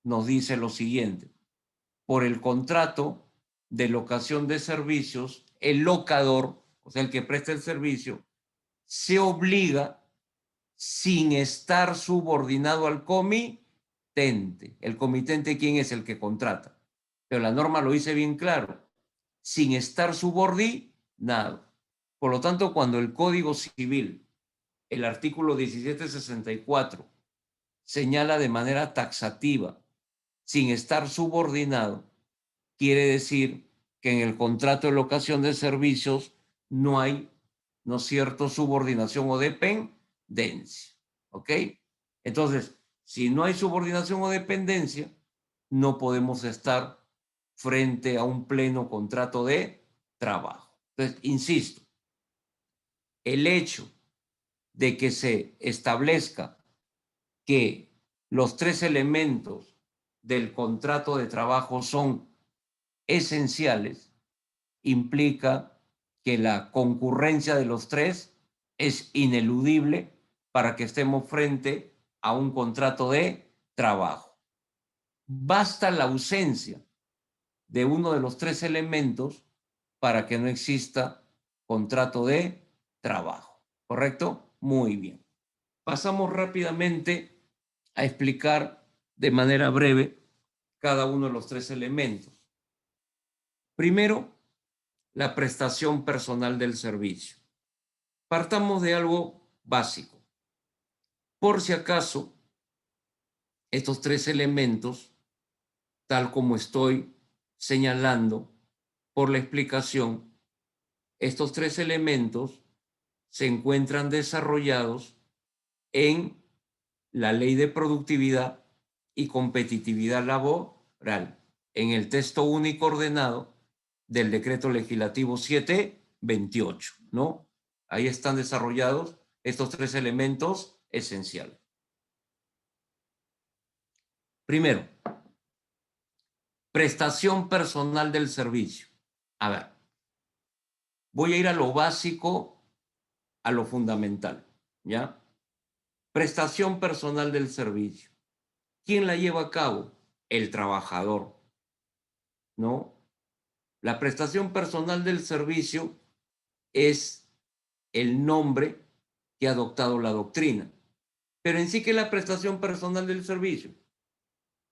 nos dice lo siguiente. Por el contrato de locación de servicios, el locador, o sea, el que presta el servicio, se obliga sin estar subordinado al comitente. ¿El comitente quién es? El que contrata. Pero la norma lo dice bien claro, sin estar subordinado. Por lo tanto, cuando el Código Civil, el artículo 1764, señala de manera taxativa, sin estar subordinado, quiere decir que en el contrato de locación de servicios no hay, ¿no es cierto?, subordinación o dependencia. ¿Ok? Entonces, si no hay subordinación o dependencia, no podemos estar frente a un pleno contrato de trabajo. Entonces, insisto, el hecho de que se establezca que los tres elementos del contrato de trabajo son esenciales implica que la concurrencia de los tres es ineludible para que estemos frente a un contrato de trabajo. Basta la ausencia de uno de los tres elementos para que no exista contrato de trabajo. ¿Correcto? Muy bien. Pasamos rápidamente a explicar de manera breve cada uno de los tres elementos. Primero, la prestación personal del servicio. Partamos de algo básico. Por si acaso, estos tres elementos, tal como estoy señalando por la explicación, estos tres elementos se encuentran desarrollados en la Ley de Productividad y Competitividad Laboral, en el texto único ordenado del Decreto Legislativo 728, ¿no? Ahí están desarrollados estos tres elementos esenciales. Primero, prestación personal del servicio. A ver, voy a ir a lo básico, a lo fundamental, ¿ya? Prestación personal del servicio. ¿Quién la lleva a cabo? El trabajador, ¿no? La prestación personal del servicio es el nombre que ha adoptado la doctrina. Pero en sí, ¿qué es la prestación personal del servicio?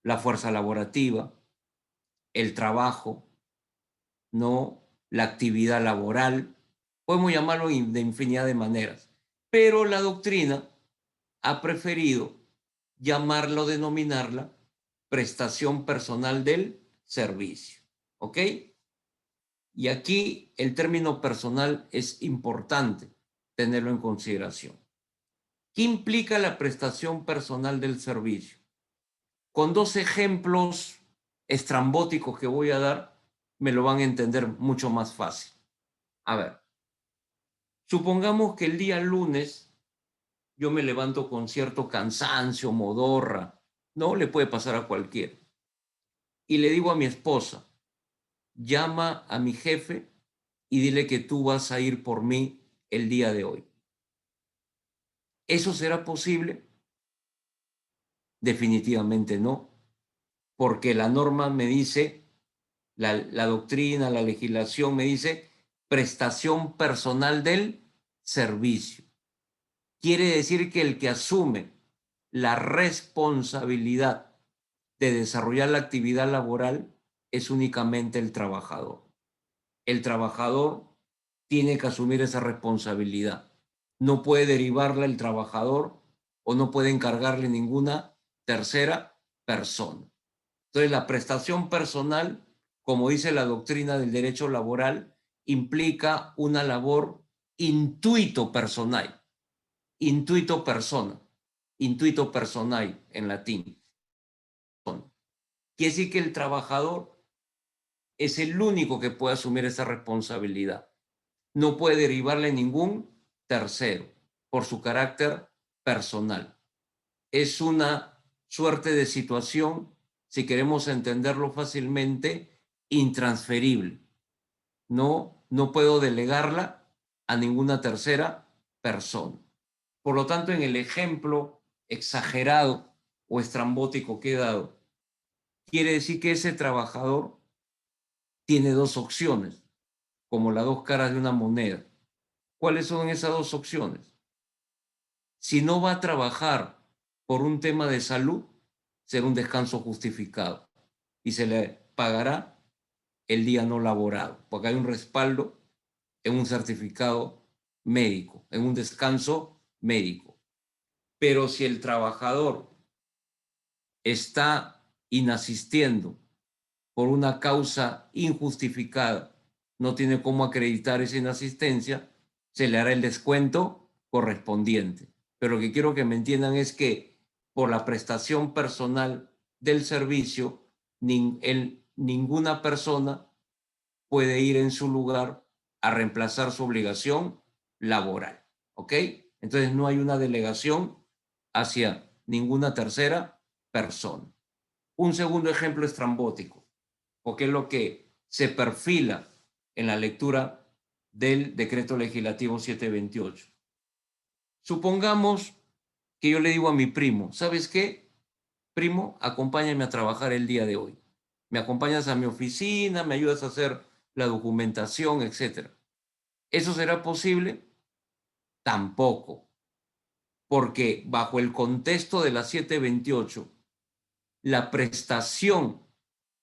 La fuerza laborativa, el trabajo, ¿no? La actividad laboral, podemos llamarlo de infinidad de maneras, pero la doctrina ha preferido llamarlo, denominarla prestación personal del servicio, ¿ok? Y aquí el término personal es importante tenerlo en consideración. ¿Qué implica la prestación personal del servicio? Con dos ejemplos estrambóticos que voy a dar, me lo van a entender mucho más fácil. A ver, supongamos que el día lunes yo me levanto con cierto cansancio, modorra, ¿no? Le puede pasar a cualquiera. Y le digo a mi esposa, llama a mi jefe y dile que tú vas a ir por mí el día de hoy. ¿Eso será posible? Definitivamente no, porque la norma me dice, la doctrina, la legislación me dice prestación personal del servicio. Quiere decir que el que asume la responsabilidad de desarrollar la actividad laboral es únicamente el trabajador. El trabajador tiene que asumir esa responsabilidad. No puede derivarla el trabajador o no puede encargarle ninguna tercera persona. Entonces, la prestación personal, como dice la doctrina del derecho laboral, implica una labor intuito personal, intuito persona, intuito personae en latín. Quiere decir que el trabajador es el único que puede asumir esa responsabilidad. No puede derivarle ningún tercero por su carácter personal. Es una suerte de situación, si queremos entenderlo fácilmente, intransferible. No puedo delegarla a ninguna tercera persona. Por lo tanto, en el ejemplo exagerado o estrambótico que he dado, quiere decir que ese trabajador tiene dos opciones, como las dos caras de una moneda. ¿Cuáles son esas dos opciones? Si no va a trabajar por un tema de salud, será un descanso justificado y se le pagará el día no laborado, porque hay un respaldo en un certificado médico, en un descanso médico. Pero si el trabajador está inasistiendo por una causa injustificada, no tiene cómo acreditar esa inasistencia, se le hará el descuento correspondiente. Pero lo que quiero que me entiendan es que por la prestación personal del servicio, ninguna persona puede ir en su lugar a reemplazar su obligación laboral. ¿Ok? Entonces no hay una delegación hacia ninguna tercera persona. Un segundo ejemplo estrambótico, porque es lo que se perfila en la lectura del decreto legislativo 728. Supongamos que yo le digo a mi primo, ¿sabes qué? Primo, acompáñame a trabajar el día de hoy. Me acompañas a mi oficina, me ayudas a hacer la documentación, etc. ¿Eso será posible? Tampoco, porque bajo el contexto de la 728, la prestación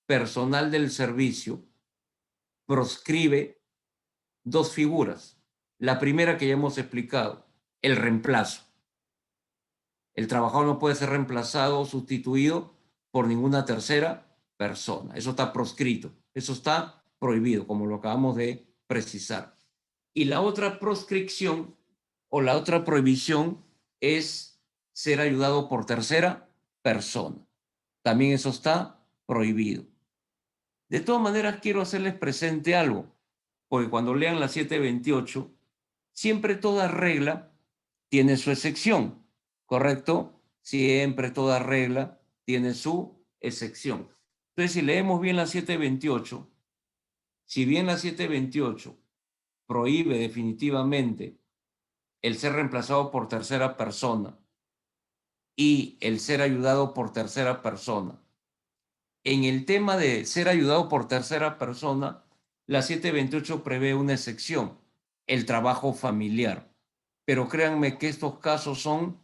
personal del servicio proscribe dos figuras. La primera que ya hemos explicado, el reemplazo. El trabajador no puede ser reemplazado o sustituido por ninguna tercera persona. Eso está proscrito, eso está prohibido, como lo acabamos de precisar. Y la otra proscripción o la otra prohibición es ser ayudado por tercera persona. También eso está prohibido. De todas maneras, quiero hacerles presente algo, porque cuando lean la 728, siempre toda regla tiene su excepción, ¿correcto? Siempre toda regla tiene su excepción. Entonces, si leemos bien la 728, si bien la 728 prohíbe definitivamente el ser reemplazado por tercera persona y el ser ayudado por tercera persona, en el tema de ser ayudado por tercera persona, la 728 prevé una excepción, el trabajo familiar. Pero créanme que estos casos son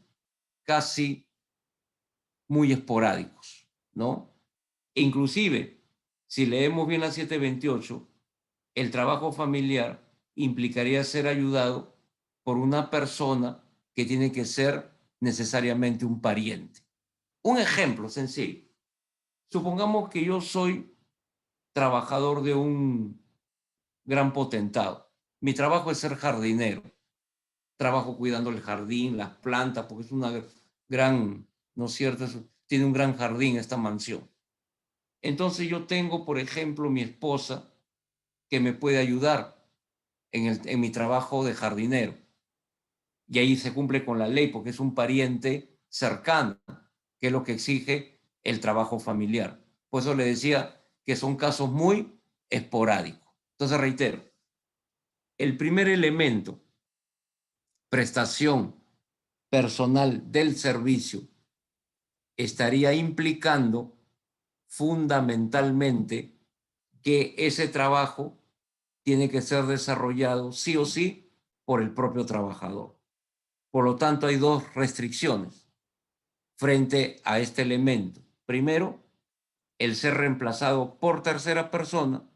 casi muy esporádicos, ¿no? E inclusive, si leemos bien la 728, el trabajo familiar implicaría ser ayudado por una persona que tiene que ser necesariamente un pariente. Un ejemplo sencillo. Supongamos que yo soy trabajador de un gran potentado. Mi trabajo es ser jardinero. Trabajo cuidando el jardín, las plantas, porque es una gran, ¿no es cierto? Tiene un gran jardín esta mansión. Entonces yo tengo, por ejemplo, mi esposa que me puede ayudar en mi trabajo de jardinero. Y ahí se cumple con la ley porque es un pariente cercano, que es lo que exige el trabajo familiar. Por eso le decía que son casos muy esporádicos. Entonces reitero, el primer elemento, prestación personal del servicio, estaría implicando fundamentalmente que ese trabajo tiene que ser desarrollado sí o sí por el propio trabajador. Por lo tanto, hay dos restricciones frente a este elemento. Primero, el ser reemplazado por tercera persona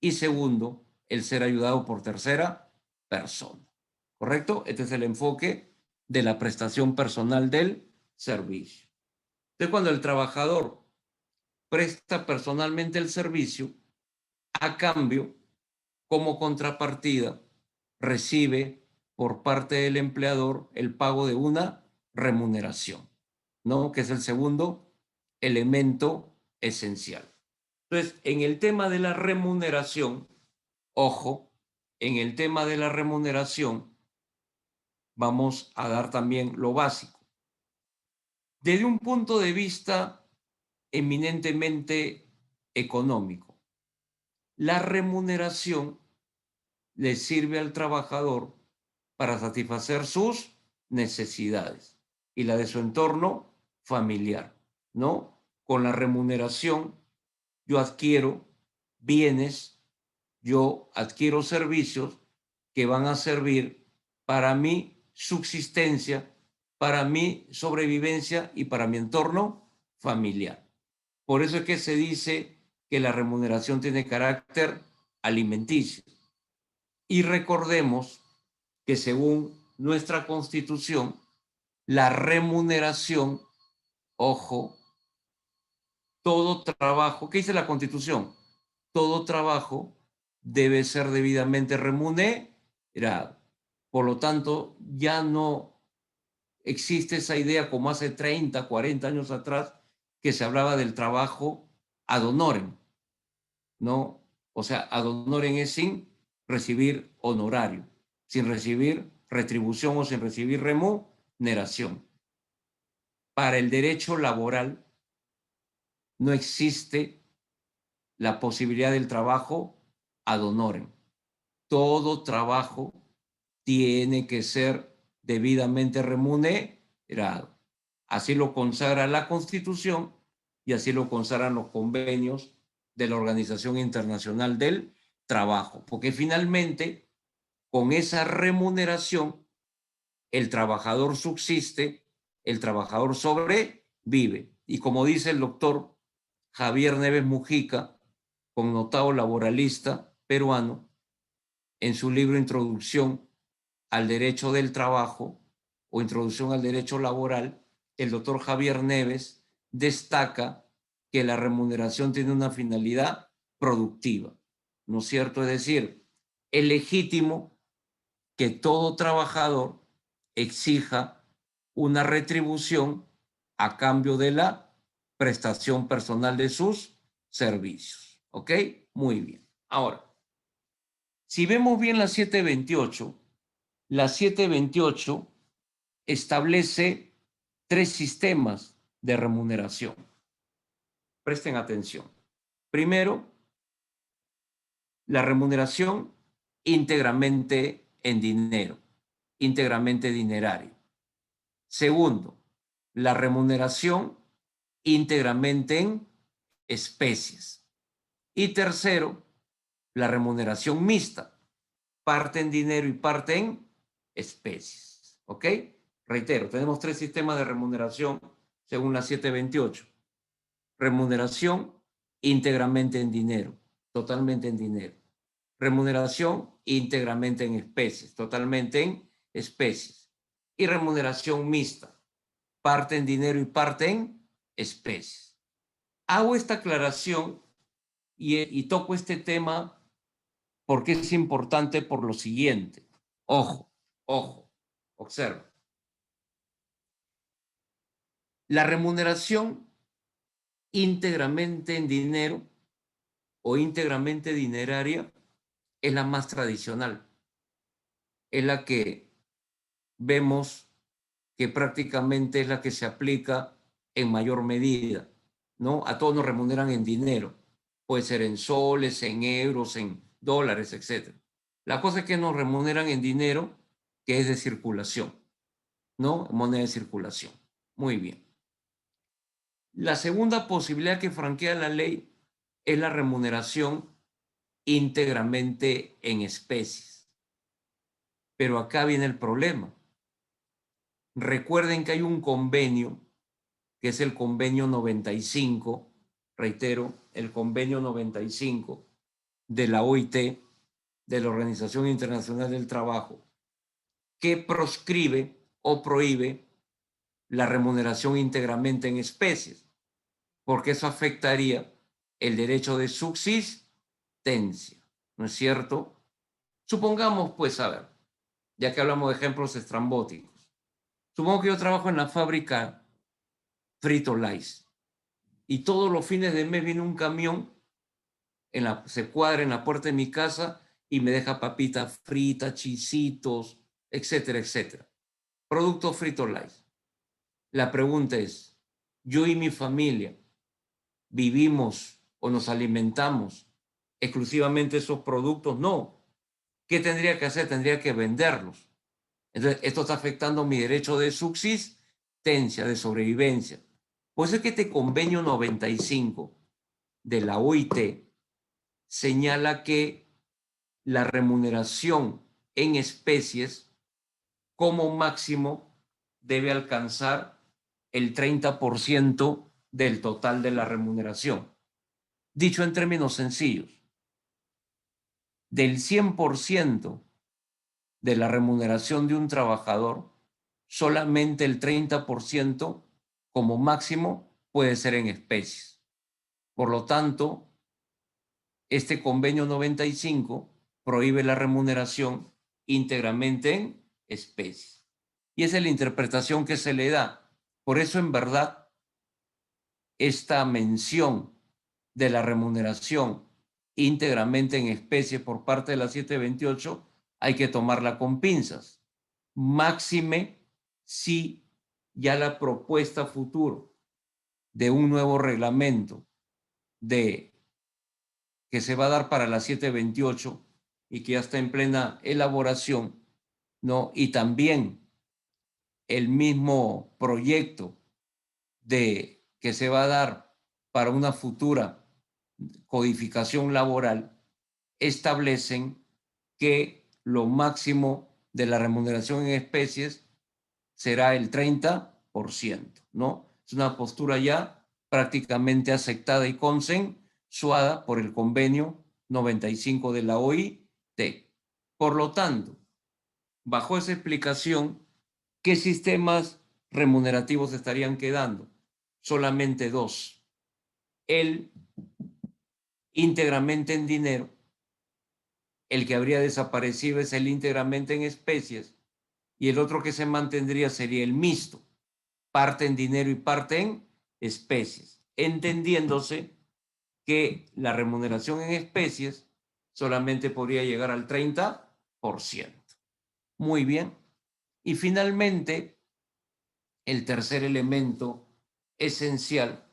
y segundo, el ser ayudado por tercera persona. ¿Correcto? Este es el enfoque de la prestación personal del servicio. Entonces, cuando el trabajador presta personalmente el servicio, a cambio, como contrapartida, recibe por parte del empleador el pago de una remuneración, ¿no? Que es el segundo elemento esencial. Entonces, en el tema de la remuneración, ojo, en el tema de la remuneración, vamos a dar también lo básico. Desde un punto de vista eminentemente económico, la remuneración le sirve al trabajador para satisfacer sus necesidades y la de su entorno familiar, ¿no? Con la remuneración yo adquiero bienes, yo adquiero servicios que van a servir para mi subsistencia, para mi sobrevivencia y para mi entorno familiar. Por eso es que se dice que la remuneración tiene carácter alimenticio. Y recordemos que según nuestra Constitución, la remuneración, ojo, todo trabajo, ¿qué dice la Constitución? Todo trabajo debe ser debidamente remunerado. Por lo tanto, ya no existe esa idea como hace 30, 40 años atrás, que se hablaba del trabajo ad honorem, ¿no? O sea, ad honorem es sin recibir honorario, sin recibir retribución o sin recibir remuneración. Para el derecho laboral no existe la posibilidad del trabajo ad honorem. Todo trabajo tiene que ser debidamente remunerado. Así lo consagra la Constitución y así lo consagran los convenios de la Organización Internacional del Trabajo, porque finalmente con esa remuneración el trabajador subsiste, el trabajador sobrevive. Y como dice el doctor Javier Neves Mujica, connotado laboralista peruano, en su libro Introducción al Derecho del Trabajo o Introducción al Derecho Laboral, el doctor Javier Neves destaca que la remuneración tiene una finalidad productiva, ¿no es cierto? Es decir, es legítimo que todo trabajador exija una retribución a cambio de la prestación personal de sus servicios. ¿Ok? Muy bien. Ahora, si vemos bien la 728 establece 3 sistemas de remuneración. Presten atención. Primero, la remuneración íntegramente en dinero, íntegramente dinerario. Segundo, la remuneración íntegramente en especies. Y tercero, la remuneración mixta, parte en dinero y parte en especies. ¿Ok? Reitero, tenemos 3 sistemas de remuneración según la 728. Remuneración íntegramente en dinero, totalmente en dinero. remuneración íntegramente en especies, totalmente en especies, y remuneración mixta, parte en dinero y parte en especies. Hago esta aclaración y toco este tema porque es importante por lo siguiente. Ojo, ojo, observa. La remuneración íntegramente en dinero o íntegramente dineraria es la más tradicional. Es la que vemos que prácticamente es la que se aplica en mayor medida, ¿no? A todos nos remuneran en dinero. Puede ser en soles, en euros, en dólares, etc. La cosa es que nos remuneran en dinero que es de circulación, ¿no? Moneda de circulación. Muy bien. La segunda posibilidad que franquea la ley es la remuneración íntegramente en especies. Pero acá viene el problema. Recuerden que hay un convenio, que es el convenio 95, reitero, el convenio 95 de la OIT, de la Organización Internacional del Trabajo, que proscribe o prohíbe la remuneración íntegramente en especies, porque eso afectaría el derecho de subsistencia, ¿no es cierto? Supongamos, pues, a ver, ya que hablamos de ejemplos estrambóticos, supongo que yo trabajo en la fábrica Frito Lays y todos los fines de mes viene un camión, se cuadra en la puerta de mi casa y me deja papitas fritas, chisitos, etcétera, etcétera. Productos Frito Lays. La pregunta es, ¿yo y mi familia vivimos o nos alimentamos exclusivamente esos productos? No. ¿Qué tendría que hacer? Tendría que venderlos. Entonces, esto está afectando mi derecho de subsistencia, de sobrevivencia. Por eso es que este convenio 95 de la OIT señala que la remuneración en especies como máximo debe alcanzar el 30% del total de la remuneración. Dicho en términos sencillos, del 100% de la remuneración de un trabajador, solamente el 30% como máximo puede ser en especies. Por lo tanto, este convenio 95 prohíbe la remuneración íntegramente en especies. Y esa es la interpretación que se le da. Por eso, en verdad, esta mención de la remuneración íntegramente en especie por parte de la 728 hay que tomarla con pinzas. Máxime si ya la propuesta futuro de un nuevo reglamento que se va a dar para la 728 y que ya está en plena elaboración, ¿no? Y también el mismo proyecto que se va a dar para una futura codificación laboral establecen que lo máximo de la remuneración en especies será el 30%, ¿no? Es una postura ya prácticamente aceptada y consensuada por el convenio 95 de la OIT. Por lo tanto, bajo esa explicación, ¿qué sistemas remunerativos estarían quedando? Solamente dos. El íntegramente en dinero, el que habría desaparecido es el íntegramente en especies, y el otro que se mantendría sería el mixto, parte en dinero y parte en especies, entendiéndose que la remuneración en especies solamente podría llegar al 30%. Muy bien. Y finalmente, el tercer elemento esencial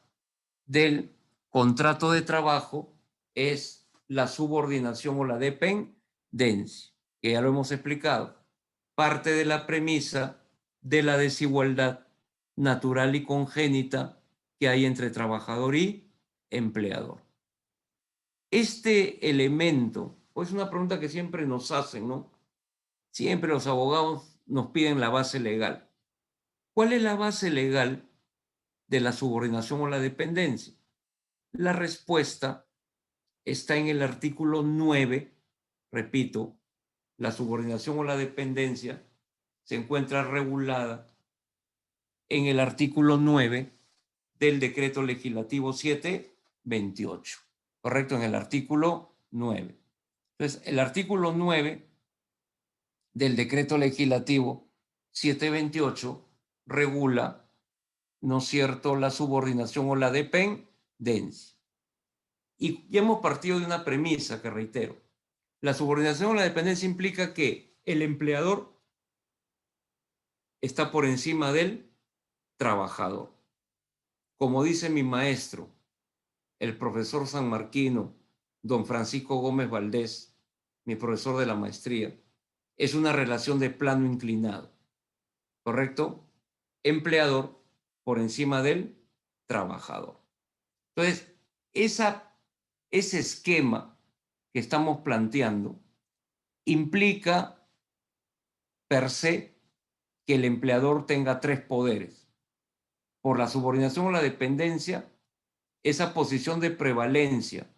del contrato de trabajo es la subordinación o la dependencia, que ya lo hemos explicado. Parte de la premisa de la desigualdad natural y congénita que hay entre trabajador y empleador. Este elemento, pues es una pregunta que siempre nos hacen, ¿no? Siempre los abogados nos piden la base legal. ¿Cuál es la base legal de la subordinación o la dependencia? La respuesta está en el artículo 9 repito, la subordinación o la dependencia se encuentra regulada en el artículo 9 del Decreto Legislativo 728. ¿Correcto? En el artículo 9. Entonces, el artículo 9 del Decreto Legislativo 728 regula, ¿no es cierto?, la subordinación o la dependencia. Y ya hemos partido de una premisa que reitero. La subordinación o la dependencia implica que el empleador está por encima del trabajador. Como dice mi maestro, el profesor sanmarquino, don Francisco Gómez Valdés, mi profesor de la maestría, es una relación de plano inclinado, ¿correcto? Empleador por encima del trabajador. Entonces, ese esquema que estamos planteando implica per se que el empleador tenga tres poderes. Por la subordinación o la dependencia, esa posición de prevalencia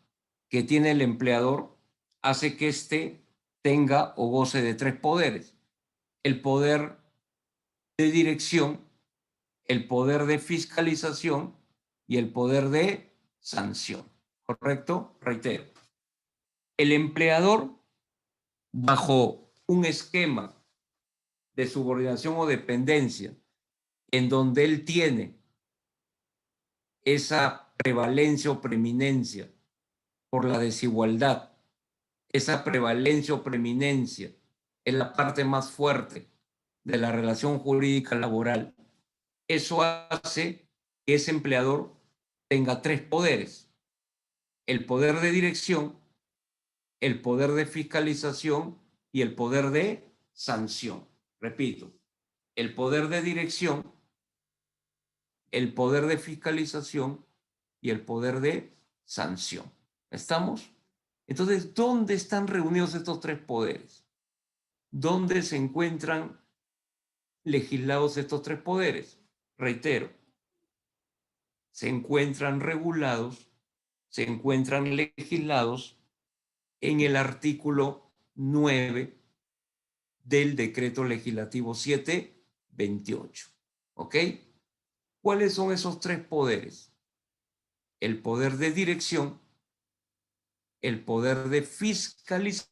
que tiene el empleador hace que éste tenga o goce de tres poderes: el poder de dirección, el poder de fiscalización y el poder de sanción. ¿Correcto? Reitero. El empleador, bajo un esquema de subordinación o dependencia en donde él tiene esa prevalencia o preeminencia por la desigualdad, esa prevalencia o preeminencia es la parte más fuerte de la relación jurídica laboral. Eso hace que ese empleador tenga tres poderes: el poder de dirección, el poder de fiscalización y el poder de sanción. Repito, el poder de dirección, el poder de fiscalización y el poder de sanción. ¿Estamos? Entonces, ¿dónde están reunidos estos tres poderes? ¿Dónde se encuentran legislados estos tres poderes? Reitero, se encuentran regulados, se encuentran legislados en el artículo 9 del Decreto Legislativo 728. ¿Ok? ¿Cuáles son esos tres poderes? El poder de dirección, el poder de fiscalización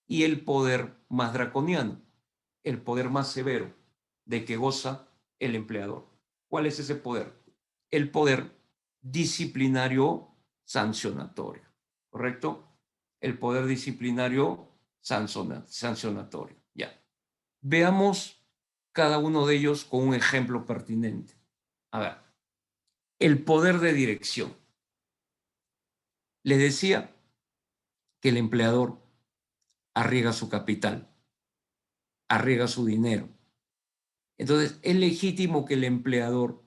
y el poder más draconiano, el poder más severo de que goza el empleador. ¿Cuál es ese poder? El poder disciplinario sancionatorio, ¿correcto? El poder disciplinario sancionatorio. Ya. Veamos cada uno de ellos con un ejemplo pertinente. A ver, el poder de dirección. Les decía que el empleador arriesga su capital, arriesga su dinero. Entonces, es legítimo que el empleador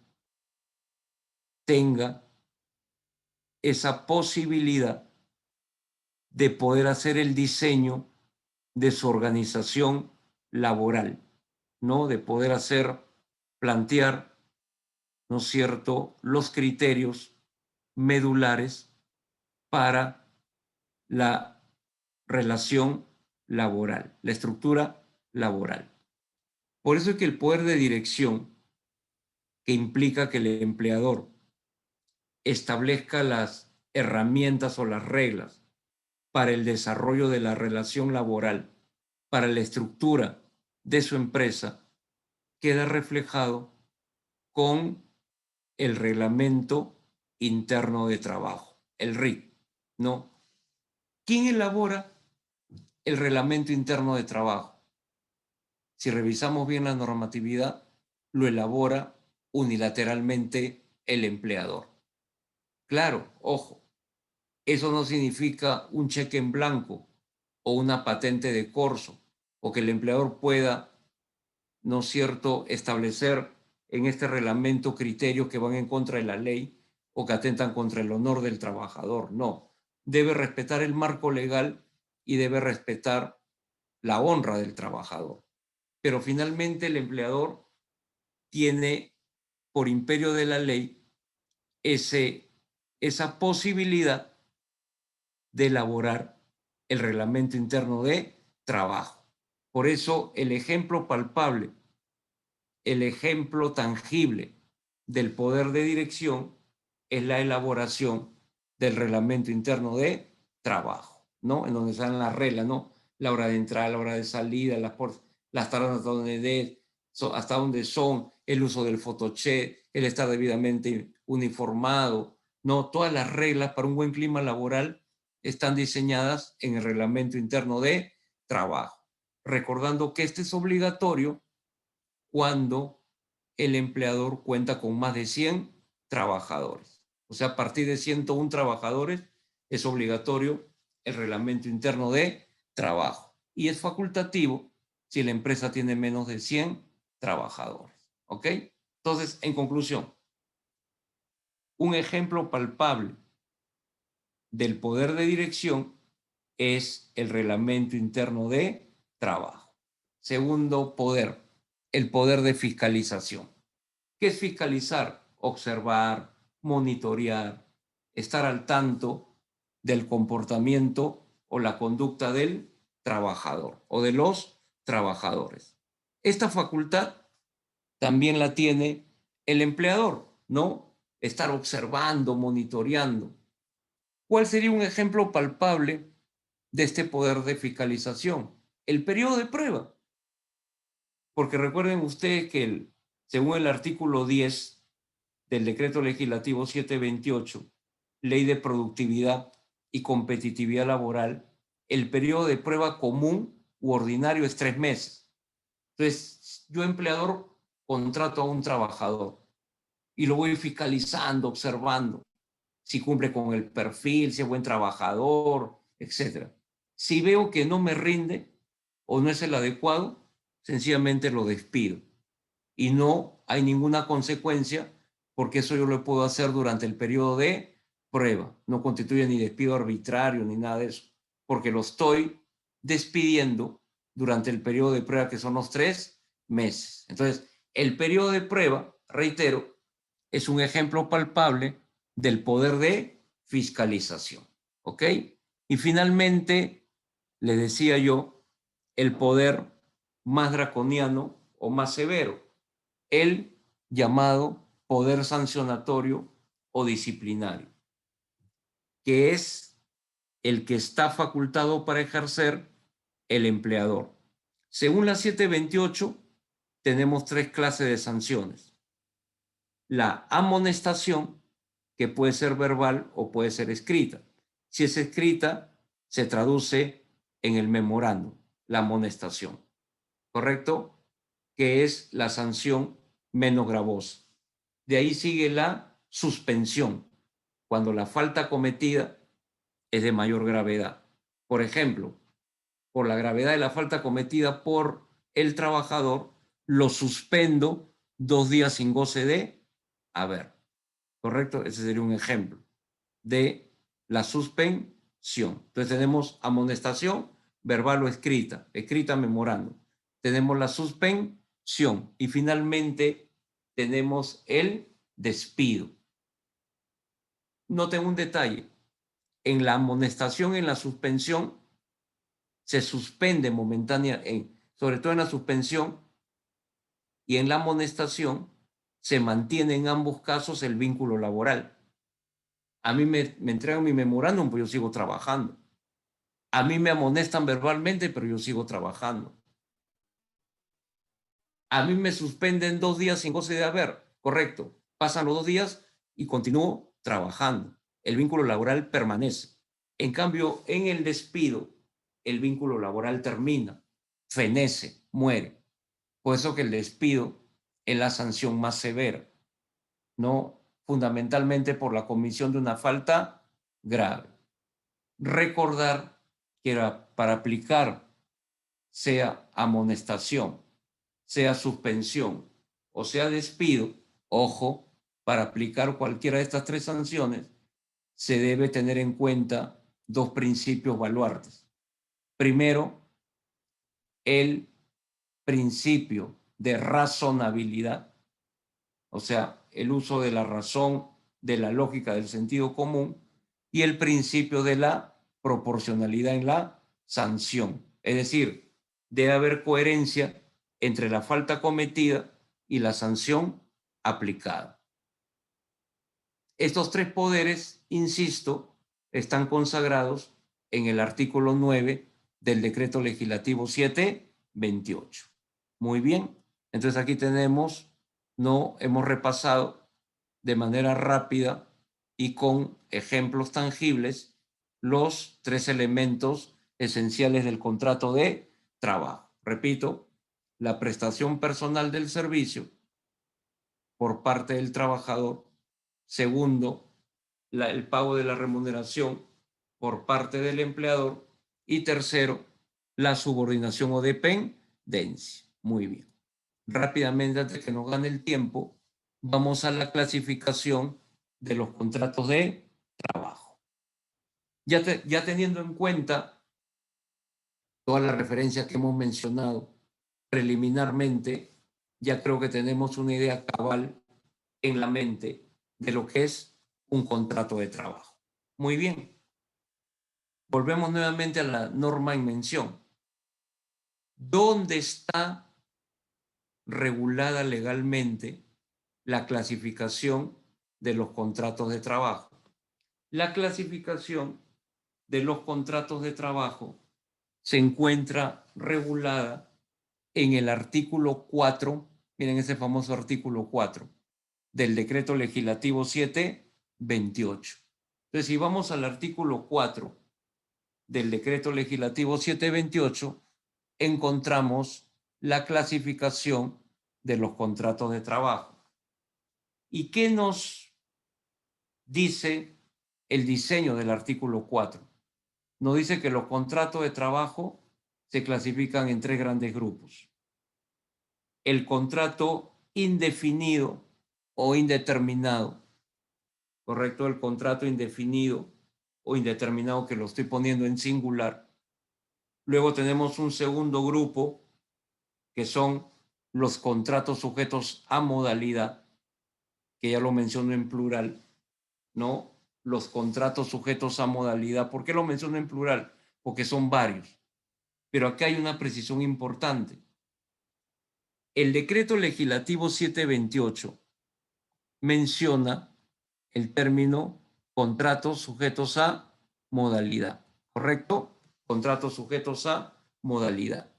tenga esa posibilidad de poder hacer el diseño de su organización laboral, ¿no? De poder plantear, ¿no es cierto?, los criterios medulares para la relación laboral, la estructura laboral. Por eso es que el poder de dirección, que implica que el empleador establezca las herramientas o las reglas para el desarrollo de la relación laboral, para la estructura de su empresa, queda reflejado con el Reglamento Interno de Trabajo, el RIT, ¿no? ¿Quién elabora el Reglamento Interno de Trabajo? Si revisamos bien la normatividad, lo elabora unilateralmente el empleador. Claro, ojo, eso no significa un cheque en blanco o una patente de corso, o que el empleador pueda, ¿no es cierto?, establecer en este reglamento criterios que van en contra de la ley o que atentan contra el honor del trabajador. No, debe respetar el marco legal y debe respetar la honra del trabajador. Pero finalmente el empleador tiene, por imperio de la ley, esa posibilidad de elaborar el reglamento interno de trabajo. Por eso el ejemplo palpable, el ejemplo tangible del poder de dirección es la elaboración del reglamento interno de trabajo, ¿no? En donde están las reglas, ¿no? La hora de entrada, la hora de salida, las tareas hasta donde son, el uso del photocheck, el estar debidamente uniformado, ¿no? Todas las reglas para un buen clima laboral están diseñadas en el reglamento interno de trabajo. Recordando que este es obligatorio cuando el empleador cuenta con más de 100 trabajadores. O sea, a partir de 101 trabajadores es obligatorio el reglamento interno de trabajo. Y es facultativo si la empresa tiene menos de 100 trabajadores. ¿Ok? Entonces, en conclusión, un ejemplo palpable del poder de dirección es el reglamento interno de trabajo. Segundo poder, el poder de fiscalización. ¿Qué es fiscalizar? Observar, monitorear, estar al tanto del comportamiento o la conducta del trabajador o de los trabajadores. Esta facultad también la tiene el empleador, ¿no? Estar observando, monitoreando. ¿Cuál sería un ejemplo palpable de este poder de fiscalización? El periodo de prueba. Porque recuerden ustedes que según el artículo 10 del Decreto Legislativo 728, Ley de Productividad y Competitividad Laboral, el periodo de prueba común u ordinario es 3 meses. Entonces, yo empleador contrato a un trabajador y lo voy fiscalizando, observando si cumple con el perfil, si es buen trabajador, etc. Si veo que no me rinde o no es el adecuado, sencillamente lo despido. Y no hay ninguna consecuencia porque eso yo lo puedo hacer durante el periodo de prueba. No constituye ni despido arbitrario ni nada de eso, porque lo estoy despidiendo durante el periodo de prueba, que son los 3 meses. Entonces, el periodo de prueba, reitero, es un ejemplo palpable del poder de fiscalización. ¿Ok? Y finalmente, le decía yo, el poder más draconiano o más severo, el llamado poder sancionatorio o disciplinario, que es el que está facultado para ejercer el empleador. Según la 728, tenemos 3 clases de sanciones. La amonestación, que puede ser verbal o puede ser escrita. Si es escrita, se traduce en el memorando, la amonestación, ¿correcto? Que es la sanción menos gravosa. De ahí sigue la suspensión, cuando la falta cometida es de mayor gravedad. Por ejemplo, por la gravedad de la falta cometida por el trabajador, lo suspendo 2 días sin goce de haber. ¿Correcto? Ese sería un ejemplo de la suspensión. Entonces tenemos amonestación, verbal o escrita, escrita memorando. Tenemos la suspensión y finalmente tenemos el despido. Noten un detalle. En la amonestación, en la suspensión, se suspende momentáneamente, sobre todo en la suspensión y en la amonestación, se mantiene en ambos casos el vínculo laboral. A mí me entregan mi memorándum, pero yo sigo trabajando. A mí me amonestan verbalmente, pero yo sigo trabajando. A mí me suspenden 2 días sin goce de haber, correcto. Pasan los 2 días y continúo trabajando. El vínculo laboral permanece. En cambio, en el despido, el vínculo laboral termina, fenece, muere. Por eso que el despido es la sanción más severa, ¿no? Fundamentalmente por la comisión de una falta grave. Recordar que para aplicar sea amonestación, sea suspensión o sea despido, ojo, para aplicar cualquiera de estas 3 sanciones, se debe tener en cuenta 2 principios baluartes. Primero, el principio de razonabilidad, o sea, el uso de la razón, de la lógica, del sentido común, y el principio de la proporcionalidad en la sanción. Es decir, debe haber coherencia entre la falta cometida y la sanción aplicada. Estos tres poderes, insisto, están consagrados en el artículo 9 del Decreto Legislativo 728. Muy bien, entonces aquí tenemos, no hemos repasado de manera rápida y con ejemplos tangibles los tres elementos esenciales del contrato de trabajo. Repito, la prestación personal del servicio por parte del trabajador. Segundo, el pago de la remuneración por parte del empleador. Y tercero, la subordinación o dependencia. Muy bien. Rápidamente, antes que nos gane el tiempo, vamos a la clasificación de los contratos de trabajo. Ya teniendo en cuenta todas las referencias que hemos mencionado preliminarmente, ya creo que tenemos una idea cabal en la mente de lo que es un contrato de trabajo. Muy bien. Volvemos nuevamente a la norma en mención. ¿Dónde está regulada legalmente la clasificación de los contratos de trabajo? La clasificación de los contratos de trabajo se encuentra regulada en el artículo 4, miren ese famoso artículo 4 del Decreto Legislativo 728. Entonces, si vamos al artículo 4 del Decreto Legislativo 728, encontramos la clasificación de los contratos de trabajo. ¿Y qué nos dice el diseño del artículo 4? Nos dice que los contratos de trabajo se clasifican en tres grandes grupos. El contrato indefinido o indeterminado, ¿correcto? El contrato indefinido o indeterminado, que lo estoy poniendo en singular. Luego tenemos un segundo grupo, que son los contratos sujetos a modalidad, que ya lo menciono en plural, ¿no? Los contratos sujetos a modalidad. ¿Por qué lo menciono en plural? Porque son varios. Pero aquí hay una precisión importante. El Decreto Legislativo 728 menciona el término contratos sujetos a modalidad, ¿correcto? Contratos sujetos a modalidad.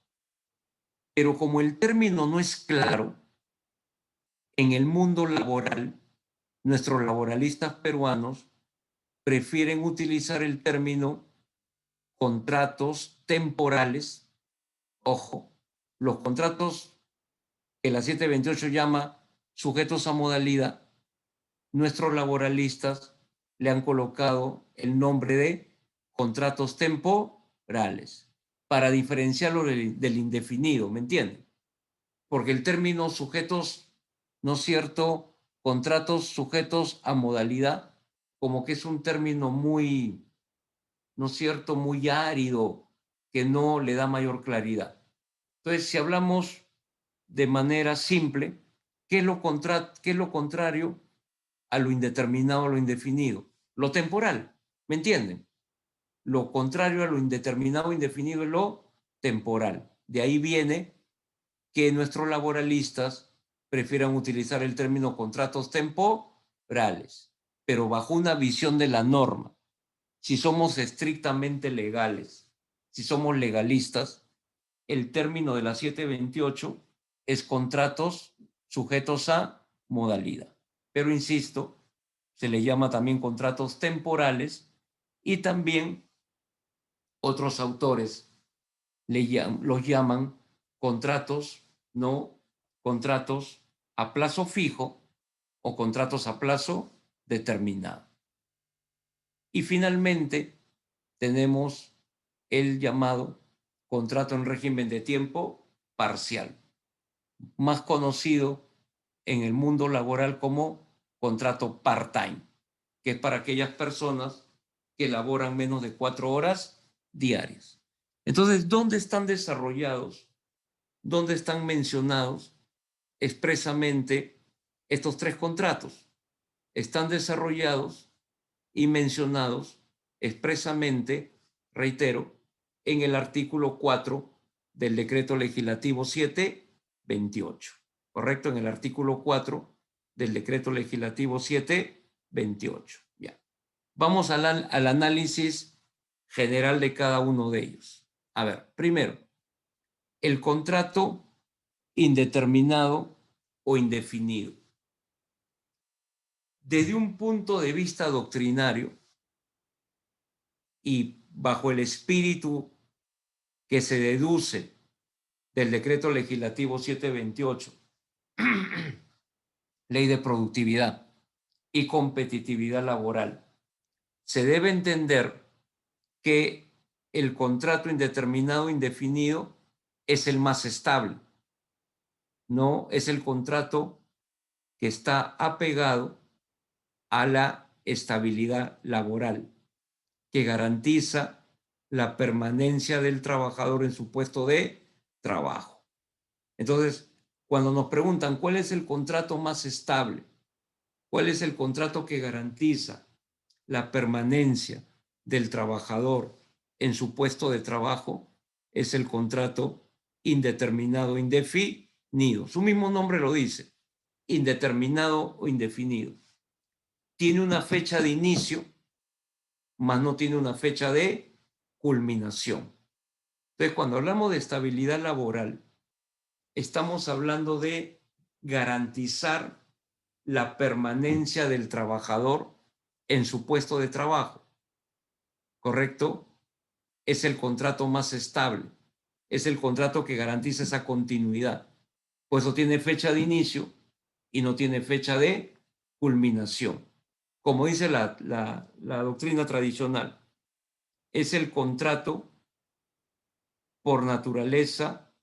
Pero como el término no es claro, en el mundo laboral, nuestros laboralistas peruanos prefieren utilizar el término contratos temporales. Ojo, los contratos que la 728 llama sujetos a modalidad, nuestros laboralistas le han colocado el nombre de contratos temporales para diferenciarlo del indefinido, ¿me entienden? Porque el término sujetos, ¿no es cierto? Contratos sujetos a modalidad, como que es un término muy, ¿no es cierto?, muy árido, que no le da mayor claridad. Entonces, si hablamos de manera simple, ¿qué es lo contrario a lo indeterminado, a lo indefinido? Lo temporal, ¿me entienden? Lo contrario a lo indeterminado, indefinido es lo temporal. De ahí viene que nuestros laboralistas prefieran utilizar el término contratos temporales, pero bajo una visión de la norma. Si somos estrictamente legales, si somos legalistas, el término de la 728 es contratos sujetos a modalidad. Pero insisto, se le llama también contratos temporales y también otros autores los llaman contratos, no contratos a plazo fijo o contratos a plazo determinado. Y finalmente tenemos el llamado contrato en régimen de tiempo parcial, más conocido en el mundo laboral como contrato part-time, que es para aquellas personas que laboran menos de 4 horas diarias. Entonces, ¿dónde están desarrollados? ¿Dónde están mencionados expresamente estos tres contratos? Están desarrollados y mencionados expresamente reitero, en el artículo 4 del decreto legislativo 728. ¿Correcto? En el artículo 4 del decreto legislativo 728. Ya. Vamos al análisis general de cada uno de ellos. A ver, primero, el contrato indeterminado o indefinido. Desde un punto de vista doctrinario y bajo el espíritu que se deduce del decreto legislativo 728, ley de productividad y competitividad laboral, se debe entender que el contrato indeterminado indefinido es el más estable, no es el contrato que está apegado a la estabilidad laboral, que garantiza la permanencia del trabajador en su puesto de trabajo. Entonces, cuando nos preguntan cuál es el contrato más estable, cuál es el contrato que garantiza la permanencia del trabajador en su puesto de trabajo, es el contrato indeterminado indefinido. Su mismo nombre lo dice, indeterminado o indefinido. Tiene una fecha de inicio, mas no tiene una fecha de culminación. Entonces, cuando hablamos de estabilidad laboral, estamos hablando de garantizar la permanencia del trabajador en su puesto de trabajo. ¿Correcto? Es el contrato más estable. Es el contrato que garantiza esa continuidad. Pues no tiene fecha de inicio y no tiene fecha de culminación. Como dice la doctrina tradicional, es el contrato por naturaleza,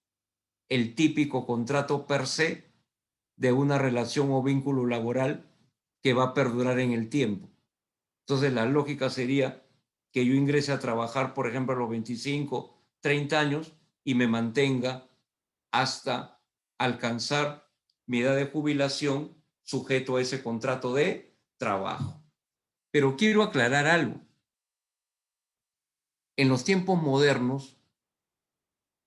el típico contrato per se de una relación o vínculo laboral que va a perdurar en el tiempo. Entonces, la lógica sería que yo ingrese a trabajar, por ejemplo, a los 25, 30 años y me mantenga hasta alcanzar mi edad de jubilación sujeto a ese contrato de trabajo. Pero quiero aclarar algo. En los tiempos modernos,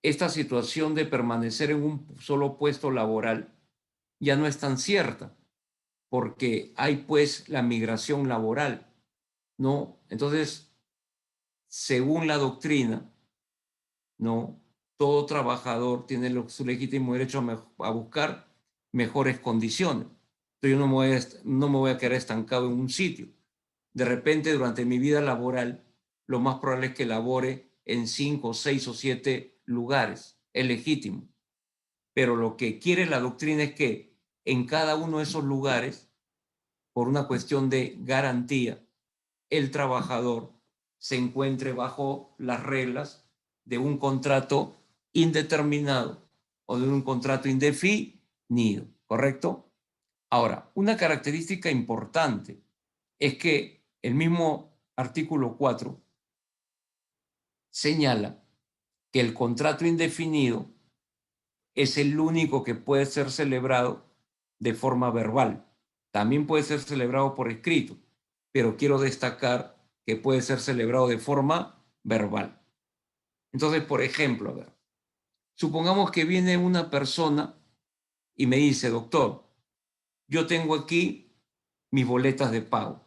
esta situación de permanecer en un solo puesto laboral ya no es tan cierta, porque hay pues la migración laboral, ¿no? Entonces, según la doctrina, ¿no? Todo trabajador tiene su legítimo derecho a buscar mejores condiciones. Entonces, yo no me voy a quedar estancado en un sitio. De repente, durante mi vida laboral, lo más probable es que labore en 5, 6 o 7 lugares. Es legítimo. Pero lo que quiere la doctrina es que en cada uno de esos lugares, por una cuestión de garantía, el trabajador se encuentre bajo las reglas de un contrato indeterminado o de un contrato indefinido, ¿correcto? Ahora, una característica importante es que el mismo artículo 4 señala que el contrato indefinido es el único que puede ser celebrado de forma verbal. También puede ser celebrado por escrito, pero quiero destacar que puede ser celebrado de forma verbal. Entonces, por ejemplo, a ver, supongamos que viene una persona y me dice, doctor, yo tengo aquí mis boletas de pago.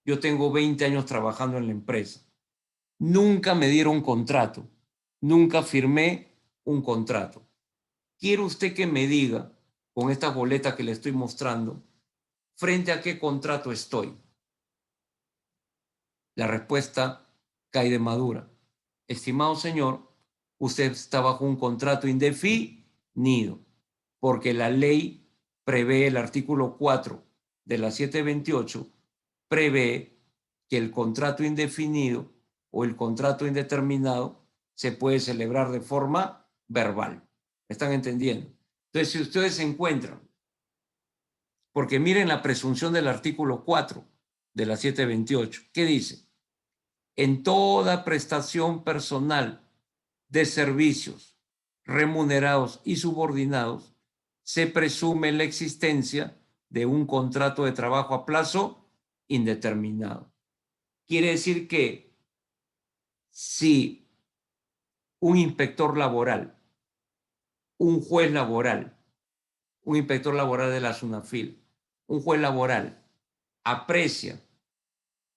Yo tengo 20 años trabajando en la empresa. Nunca me dieron contrato. Nunca firmé un contrato. ¿Quiere usted que me diga, con esta boleta que le estoy mostrando, frente a qué contrato estoy? La respuesta cae de madura. Estimado señor, usted está bajo un contrato indefinido, porque la ley prevé, el artículo 4 de la 728, prevé que el contrato indefinido o el contrato indeterminado se puede celebrar de forma verbal. ¿Me están entendiendo? Entonces, si ustedes se encuentran, porque miren la presunción del artículo 4 de la 728, ¿qué dice? En toda prestación personal de servicios remunerados y subordinados, se presume la existencia de un contrato de trabajo a plazo indeterminado. Quiere decir que si un inspector laboral, un juez laboral, un inspector laboral de la SUNAFIL, un juez laboral aprecia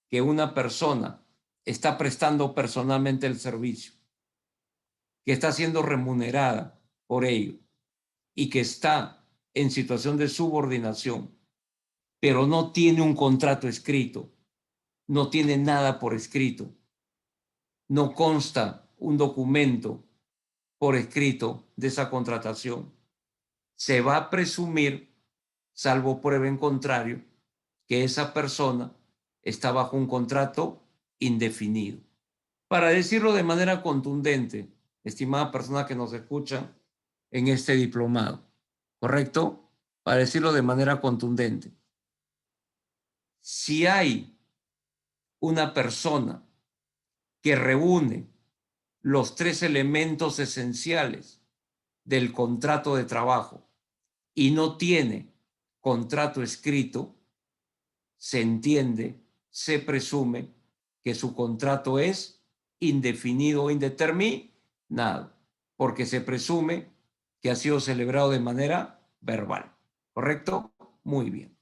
que una persona está prestando personalmente el servicio, que está siendo remunerada por ello y que está en situación de subordinación, pero no tiene un contrato escrito, no tiene nada por escrito, no consta un documento por escrito de esa contratación, se va a presumir, salvo prueba en contrario, que esa persona está bajo un contrato indefinido. Para decirlo de manera contundente, estimada persona que nos escucha en este diplomado, ¿correcto? Para decirlo de manera contundente, si hay una persona que reúne los tres elementos esenciales del contrato de trabajo y no tiene contrato escrito, se entiende, se presume que su contrato es indefinido o indeterminado, porque se presume que ha sido celebrado de manera verbal. ¿Correcto? Muy bien.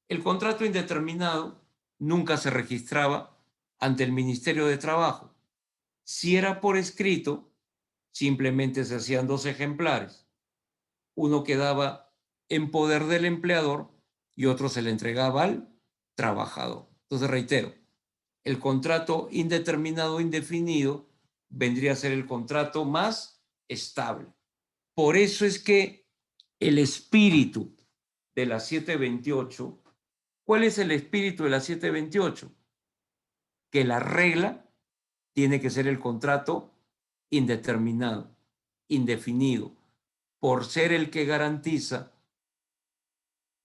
El contrato indeterminado nunca se registraba ante el Ministerio de Trabajo. Si era por escrito, simplemente se hacían 2 ejemplares. Uno quedaba en poder del empleador y otro se le entregaba al trabajador. Entonces, reitero, el contrato indeterminado o indefinido vendría a ser el contrato más estable. Por eso es que el espíritu de la 728, ¿cuál es el espíritu de la 728? Que la regla tiene que ser el contrato indeterminado, indefinido, por ser el que garantiza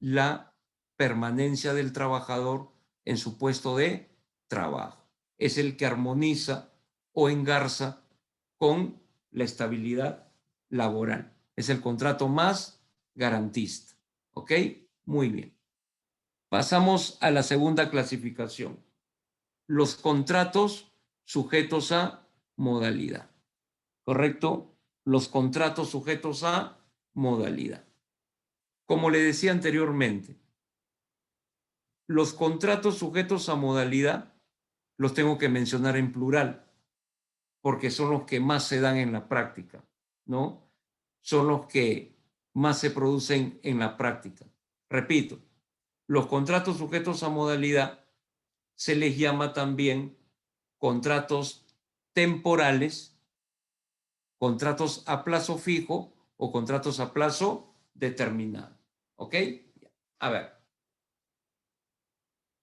la permanencia del trabajador en su puesto de trabajo. Es el que armoniza o engarza con la estabilidad laboral. Es el contrato más garantista. ¿Ok? Muy bien. Pasamos a la segunda clasificación. Los contratos sujetos a modalidad. ¿Correcto? Los contratos sujetos a modalidad. Como le decía anteriormente, los contratos sujetos a modalidad los tengo que mencionar en plural, porque son los que más se dan en la práctica, ¿no? Son los que más se producen en la práctica. Repito, los contratos sujetos a modalidad se les llama también contratos temporales, contratos a plazo fijo o contratos a plazo determinado. ¿Ok? A ver.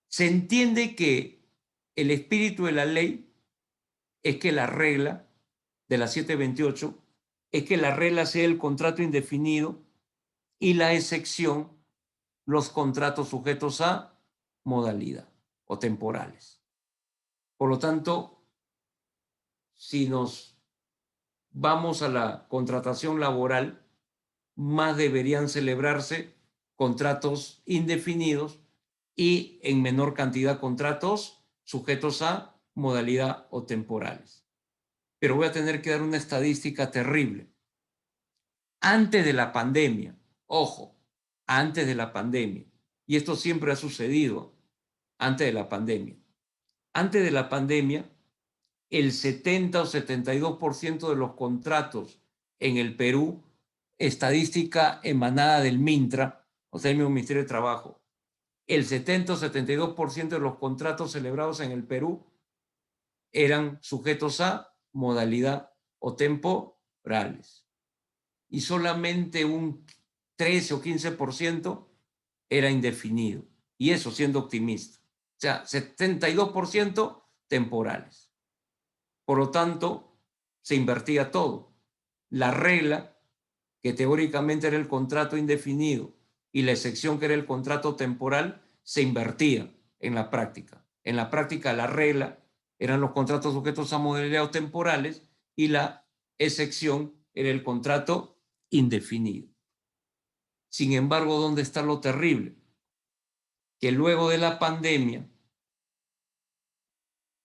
Se entiende que el espíritu de la ley es que la regla de la 728 es que la regla sea el contrato indefinido y la excepción los contratos sujetos a modalidad o temporales. Por lo tanto, si nos vamos a la contratación laboral, más deberían celebrarse contratos indefinidos y en menor cantidad contratos sujetos a modalidad o temporales. Pero voy a tener que dar una estadística terrible. Antes de la pandemia, ojo, antes de la pandemia, y esto siempre ha sucedido antes de la pandemia. Antes de la pandemia, el 70 o 72% de los contratos en el Perú, estadística emanada del MINTRA, o sea, el mismo Ministerio de Trabajo, el 70 o 72% de los contratos celebrados en el Perú eran sujetos a modalidad o temporales. Y solamente un 13 o 15% era indefinido. Y eso siendo optimista. O sea, 72% temporales. Por lo tanto, se invertía todo. La regla, que teóricamente era el contrato indefinido, y la excepción, que era el contrato temporal, se invertía en la práctica. En la práctica, la regla eran los contratos sujetos a modalidad o temporales y la excepción era el contrato indefinido. Sin embargo, ¿dónde está lo terrible? Que luego de la pandemia,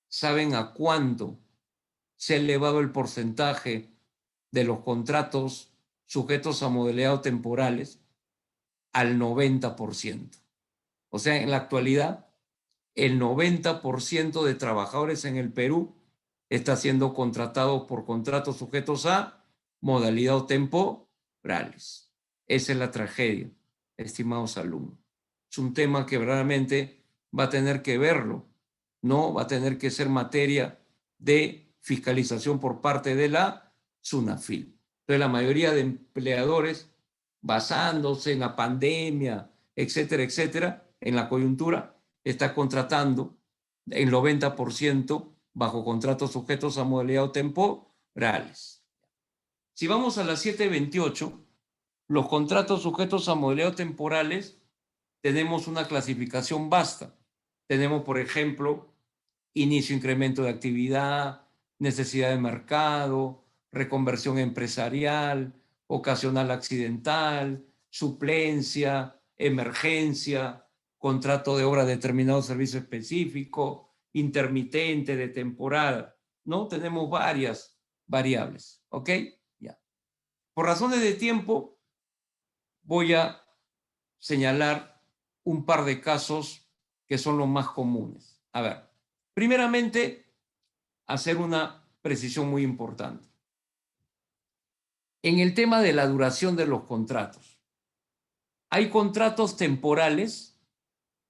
¿saben a cuánto se ha elevado el porcentaje de los contratos sujetos a modelado temporales al 90%. O sea, en la actualidad, el 90% de trabajadores en el Perú está siendo contratado por contratos sujetos a modalidad temporales. Esa es la tragedia, estimados alumnos. Es un tema que verdaderamente va a tener que verlo, ¿no? Va a tener que ser materia de fiscalización por parte de la SUNAFIL. Entonces, la mayoría de empleadores, basándose en la pandemia, etcétera, etcétera, en la coyuntura, está contratando el 90% bajo contratos sujetos a modalidad temporales. Si vamos a la 728, los contratos sujetos a modalidad temporales, tenemos una clasificación vasta. Tenemos, por ejemplo, inicio, incremento de actividad, necesidad de mercado, reconversión empresarial, ocasional accidental, suplencia, emergencia, contrato de obra de determinado servicio específico, intermitente, de temporada, ¿no? Tenemos varias variables, ¿ok? Ya. Por razones de tiempo, voy a señalar un par de casos que son los más comunes. A ver, primeramente, hacer una precisión muy importante. En el tema de la duración de los contratos, hay contratos temporales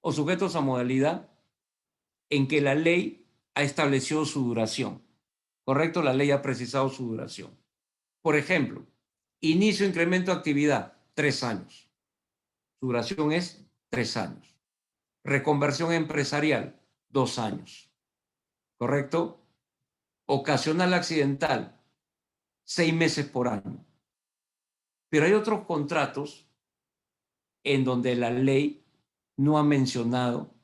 o sujetos a modalidad en que la ley ha establecido su duración. ¿Correcto? La ley ha precisado su duración. Por ejemplo, inicio, incremento de actividad, 3 años. Su duración es 3 años. Reconversión empresarial, 2 años. ¿Correcto? Ocasional accidental, 6 meses por año. Pero hay otros contratos en donde la ley no ha mencionado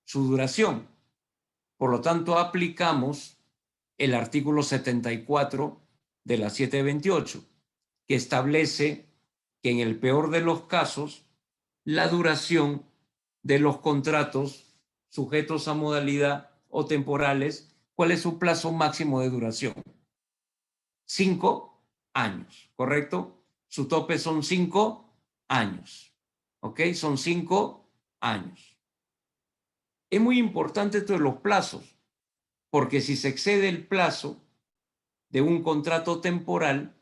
su duración. Por lo tanto, aplicamos el artículo 74 de la 728, que establece que en el peor de los casos, la duración de los contratos sujetos a modalidad o temporales, ¿cuál es su plazo máximo de duración? 5 años, ¿correcto? Su tope son 5 años, ¿ok? Son 5 años. Es muy importante esto de los plazos, porque si se excede el plazo de un contrato temporal,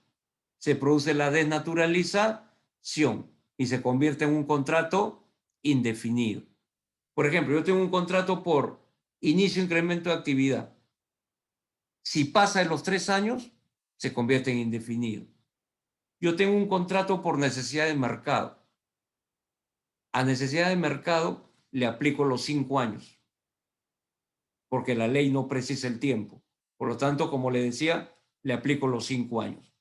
se produce la desnaturalización y se convierte en un contrato indefinido. Por ejemplo, yo tengo un contrato por inicio, incremento de actividad. Si pasa de los 3 años, se convierte en indefinido. Yo tengo un contrato por necesidad de mercado. A necesidad de mercado le aplico los 5 años, porque la ley no precisa el tiempo. Por lo tanto, como le decía, le aplico los 5 años.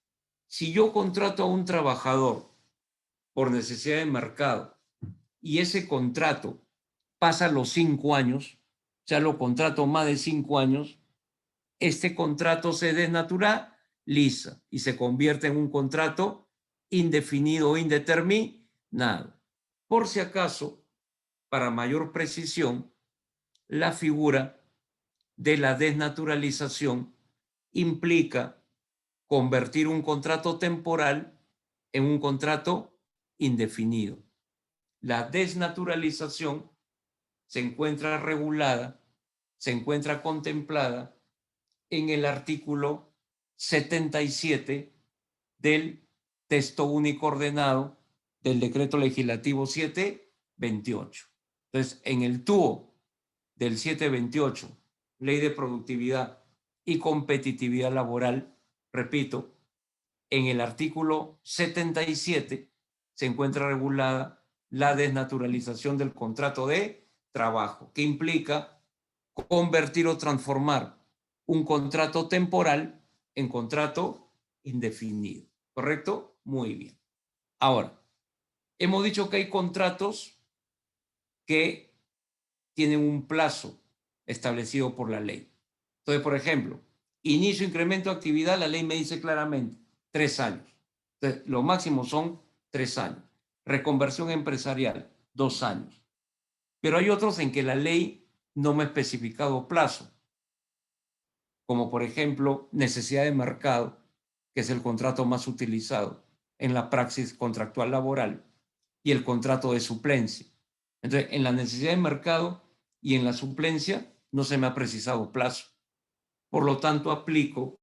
Si yo contrato a un trabajador por necesidad de mercado y ese contrato pasa los 5 años, ya lo contrato más de 5 años, este contrato se desnaturaliza y se convierte en un contrato indefinido o indeterminado. Por si acaso, para mayor precisión, la figura de la desnaturalización implica convertir un contrato temporal en un contrato indefinido. La desnaturalización se encuentra regulada, se encuentra contemplada en el artículo 77 del texto único ordenado del decreto legislativo 728. Entonces, en el TUO del 728, Ley de Productividad y Competitividad Laboral, repito, en el artículo 77 se encuentra regulada la desnaturalización del contrato de trabajo, que implica convertir o transformar un contrato temporal en contrato indefinido. ¿Correcto? Muy bien. Ahora, hemos dicho que hay contratos que tienen un plazo establecido por la ley. Entonces, por ejemplo, inicio, incremento de actividad, la ley me dice claramente 3 años. Entonces, lo máximo son 3 años. Reconversión empresarial, 2 años. Pero hay otros en que la ley no me ha especificado plazo. como por ejemplo necesidad de mercado, que es el contrato más utilizado en la praxis contractual laboral, y el contrato de suplencia. Entonces, en la necesidad de mercado y en la suplencia no se me ha precisado plazo. Por lo tanto, aplico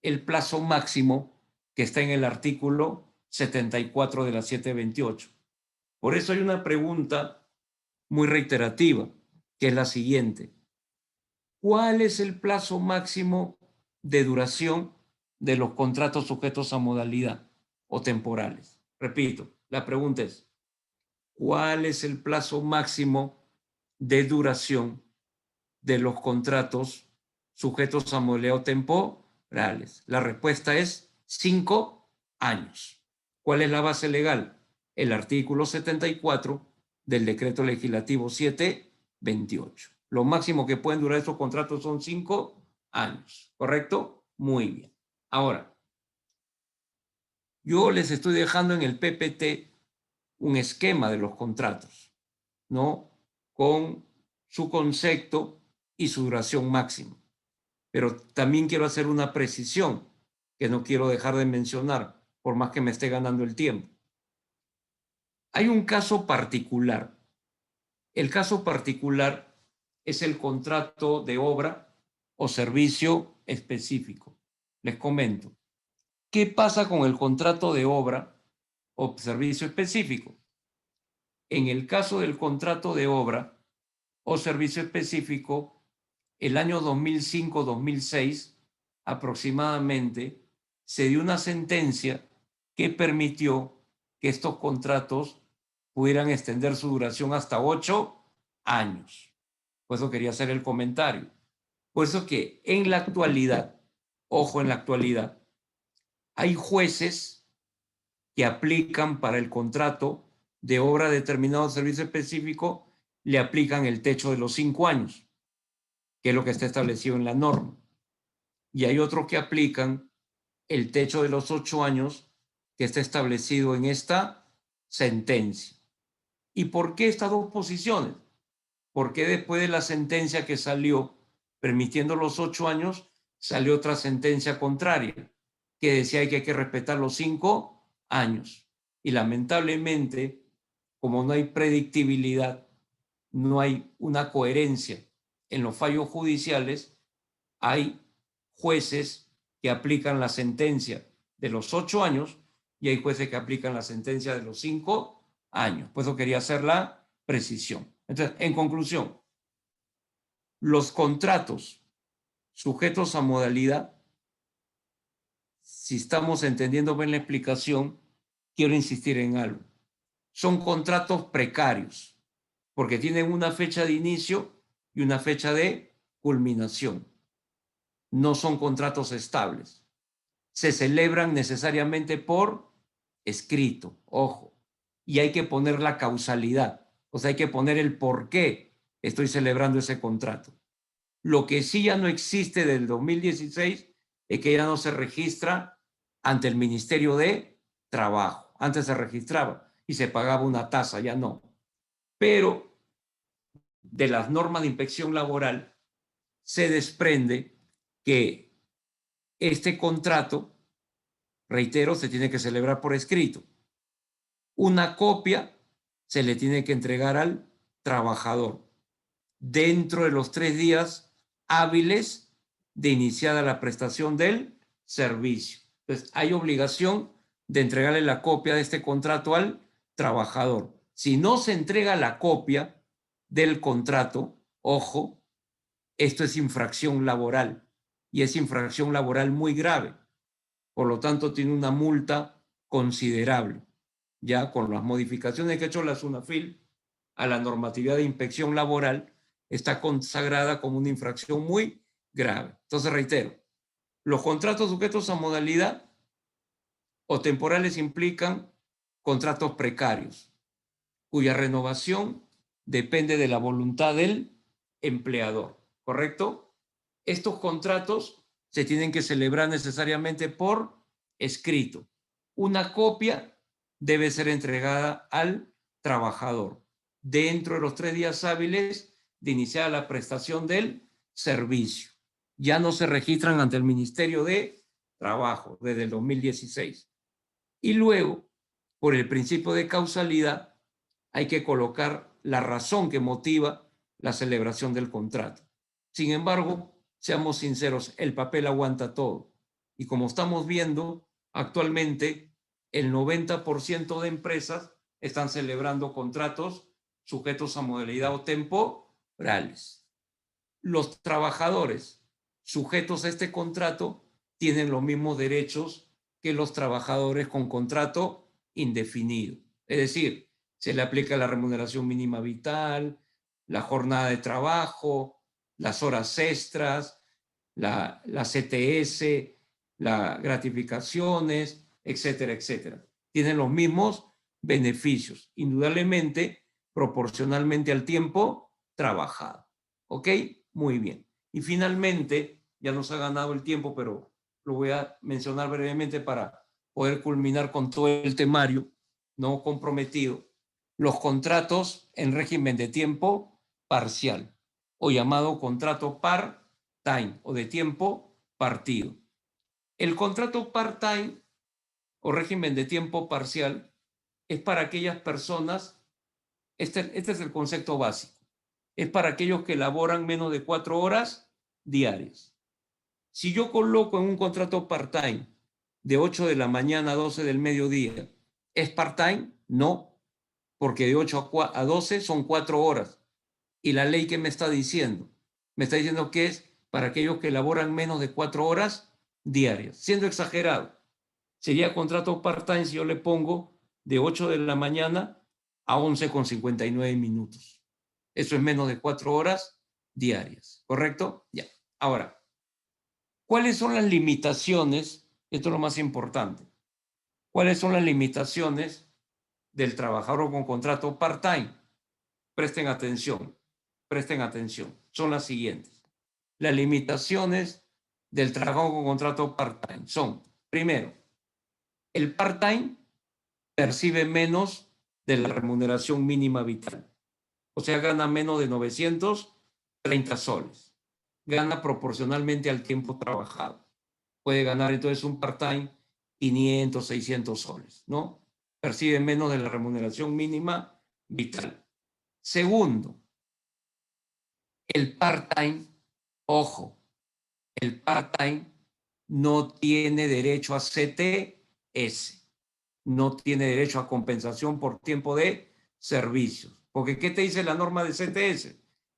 el plazo máximo que está en el artículo 74 de la 728. Por eso hay una pregunta muy reiterativa, que es la siguiente. ¿Cuál es el plazo máximo de duración de los contratos sujetos a modalidad o temporales? Repito, la pregunta es, ¿cuál es el plazo máximo de duración de los contratos sujetos a modalidad o temporales? La respuesta es 5 años. ¿Cuál es la base legal? El artículo 74 del decreto legislativo 728. Lo máximo que pueden durar estos contratos son 5 años, ¿correcto? Muy bien. Ahora, yo les estoy dejando en el PPT un esquema de los contratos, ¿no? Con su concepto y su duración máxima. Pero también quiero hacer una precisión que no quiero dejar de mencionar, por más que me esté ganando el tiempo. Hay un caso particular. El caso particular es el contrato de obra o servicio específico. Les comento. ¿Qué pasa con el contrato de obra o servicio específico? En el caso del contrato de obra o servicio específico, el año 2005-2006 aproximadamente se dio una sentencia que permitió que estos contratos pudieran extender su duración hasta 8 años. Por eso quería hacer el comentario. Por eso que en la actualidad, ojo, en la actualidad, hay jueces que aplican para el contrato de obra determinado servicio específico, le aplican el techo de los 5 años, que es lo que está establecido en la norma. Y hay otros que aplican el techo de los 8 años que está establecido en esta sentencia. ¿Y por qué estas dos posiciones? Porque después de la sentencia que salió permitiendo los 8 años, salió otra sentencia contraria que decía que hay que respetar los 5 años. Y lamentablemente, como no hay predictibilidad, no hay una coherencia en los fallos judiciales, hay jueces que aplican la sentencia de los 8 años y hay jueces que aplican la sentencia de los 5 años. Por eso quería hacer la precisión. Entonces, en conclusión, los contratos sujetos a modalidad, si estamos entendiendo bien la explicación, quiero insistir en algo. Son contratos precarios, porque tienen una fecha de inicio y una fecha de culminación. No son contratos estables. Se celebran necesariamente por escrito, ojo, y hay que poner la causalidad, o sea, hay que poner el por qué estoy celebrando ese contrato. Lo que sí ya no existe del 2016 es que ya no se registra ante el Ministerio de Trabajo. Antes se registraba y se pagaba una tasa, ya no. Pero de las normas de inspección laboral se desprende que este contrato, reitero, se tiene que celebrar por escrito. Una copia se le tiene que entregar al trabajador dentro de los 3 días hábiles de iniciada la prestación del servicio. Entonces, hay obligación de entregarle la copia de este contrato al trabajador. Si no se entrega la copia del contrato, ojo, esto es infracción laboral y es infracción laboral muy grave. Por lo tanto, tiene una multa considerable. Ya con las modificaciones que ha hecho la SUNAFIL a la normatividad de inspección laboral, está consagrada como una infracción muy grave. Entonces, reitero, los contratos sujetos a modalidad o temporales implican contratos precarios, cuya renovación depende de la voluntad del empleador, ¿correcto? Estos contratos se tienen que celebrar necesariamente por escrito. Una copia debe ser entregada al trabajador dentro de los 3 días hábiles de iniciar la prestación del servicio. ya no se registran ante el Ministerio de Trabajo desde el 2016. Y luego, por el principio de causalidad, hay que colocar la razón que motiva la celebración del contrato. Sin embargo, seamos sinceros, el papel aguanta todo. Y como estamos viendo, actualmente el 90% de empresas están celebrando contratos sujetos a modalidad o temporales. Los trabajadores sujetos a este contrato tienen los mismos derechos que los trabajadores con contrato indefinido. Es decir, se le aplica la remuneración mínima vital, la jornada de trabajo, las horas extras, la CTS, las gratificaciones, etcétera, etcétera. Tienen los mismos beneficios, indudablemente proporcionalmente al tiempo trabajado. ¿Ok? Muy bien. Y finalmente, ya nos ha ganado el tiempo, pero lo voy a mencionar brevemente para poder culminar con todo el temario no comprometido. Los contratos en régimen de tiempo parcial o llamado contrato part-time o de tiempo partido. El contrato part-time o régimen de tiempo parcial es para aquellas personas, este es el concepto básico, es para aquellos que laboran menos de 4 horas diarias. Si yo coloco en un contrato part-time de 8 de la mañana a 12 del mediodía, ¿es part-time? No, porque de 8 a 12 son 4 horas. ¿Y la ley qué me está diciendo? Me está diciendo que es para aquellos que laboran menos de 4 horas diarias. Siendo exagerado, sería contrato part-time si yo le pongo de 8 de la mañana a 11:59 minutos. Eso es menos de 4 horas diarias, ¿correcto? Ya. Ahora, ¿cuáles son las limitaciones? Esto es lo más importante. ¿Cuáles son las limitaciones del trabajador con contrato part-time? Presten atención, presten atención. Son las siguientes. Las limitaciones del trabajador con contrato part-time son, primero, el part-time percibe menos de la remuneración mínima vital. O sea, gana menos de 930 soles. Gana proporcionalmente al tiempo trabajado. Puede ganar entonces un part-time 500, 600 soles, ¿no? Percibe menos de la remuneración mínima vital. Segundo, el part-time, ojo, el part-time no tiene derecho a CTS, no tiene derecho a compensación por tiempo de servicios. Porque ¿qué te dice la norma de CTS?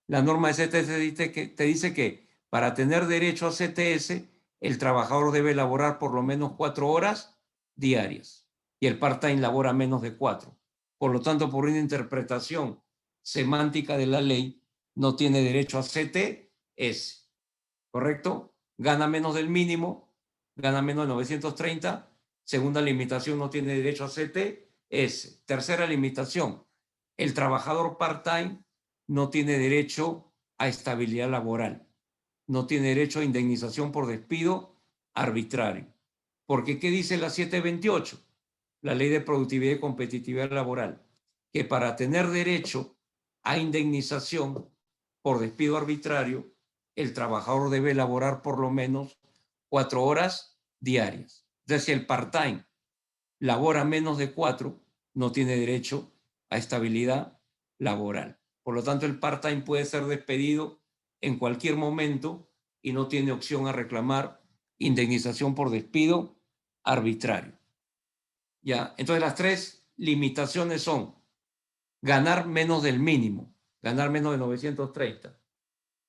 La norma de CTS te dice que para tener derecho a CTS, el trabajador debe laborar por lo menos 4 horas diarias y el part-time labora menos de 4. Por lo tanto, por una interpretación semántica de la ley, no tiene derecho a CTS, ¿correcto? Gana menos del mínimo, gana menos de 930. Segunda limitación, no tiene derecho a CTS. Tercera limitación, el trabajador part-time no tiene derecho a estabilidad laboral, no tiene derecho a indemnización por despido arbitrario. Porque ¿qué dice la 728? La Ley de Productividad y Competitividad Laboral, que para tener derecho a indemnización por despido arbitrario, el trabajador debe laborar por lo menos 4 horas diarias. Entonces, si el part-time labora menos de 4, no tiene derecho a estabilidad laboral. Por lo tanto, el part-time puede ser despedido en cualquier momento y no tiene opción a reclamar indemnización por despido arbitrario. Ya, entonces las 3 limitaciones son ganar menos del mínimo, ganar menos de 930,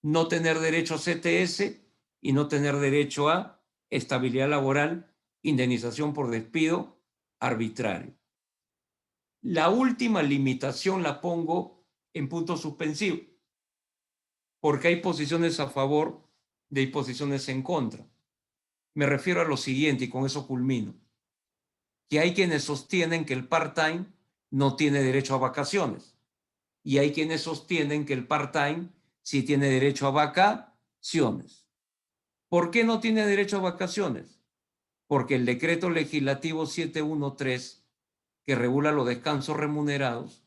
no tener derecho a CTS y no tener derecho a estabilidad laboral, indemnización por despido arbitrario. La última limitación la pongo en punto suspensivo, porque hay posiciones a favor y hay posiciones en contra. Me refiero a lo siguiente y con eso culmino. Que hay quienes sostienen que el part-time no tiene derecho a vacaciones y hay quienes sostienen que el part-time sí tiene derecho a vacaciones. ¿Por qué no tiene derecho a vacaciones? Porque el decreto legislativo 713, que regula los descansos remunerados,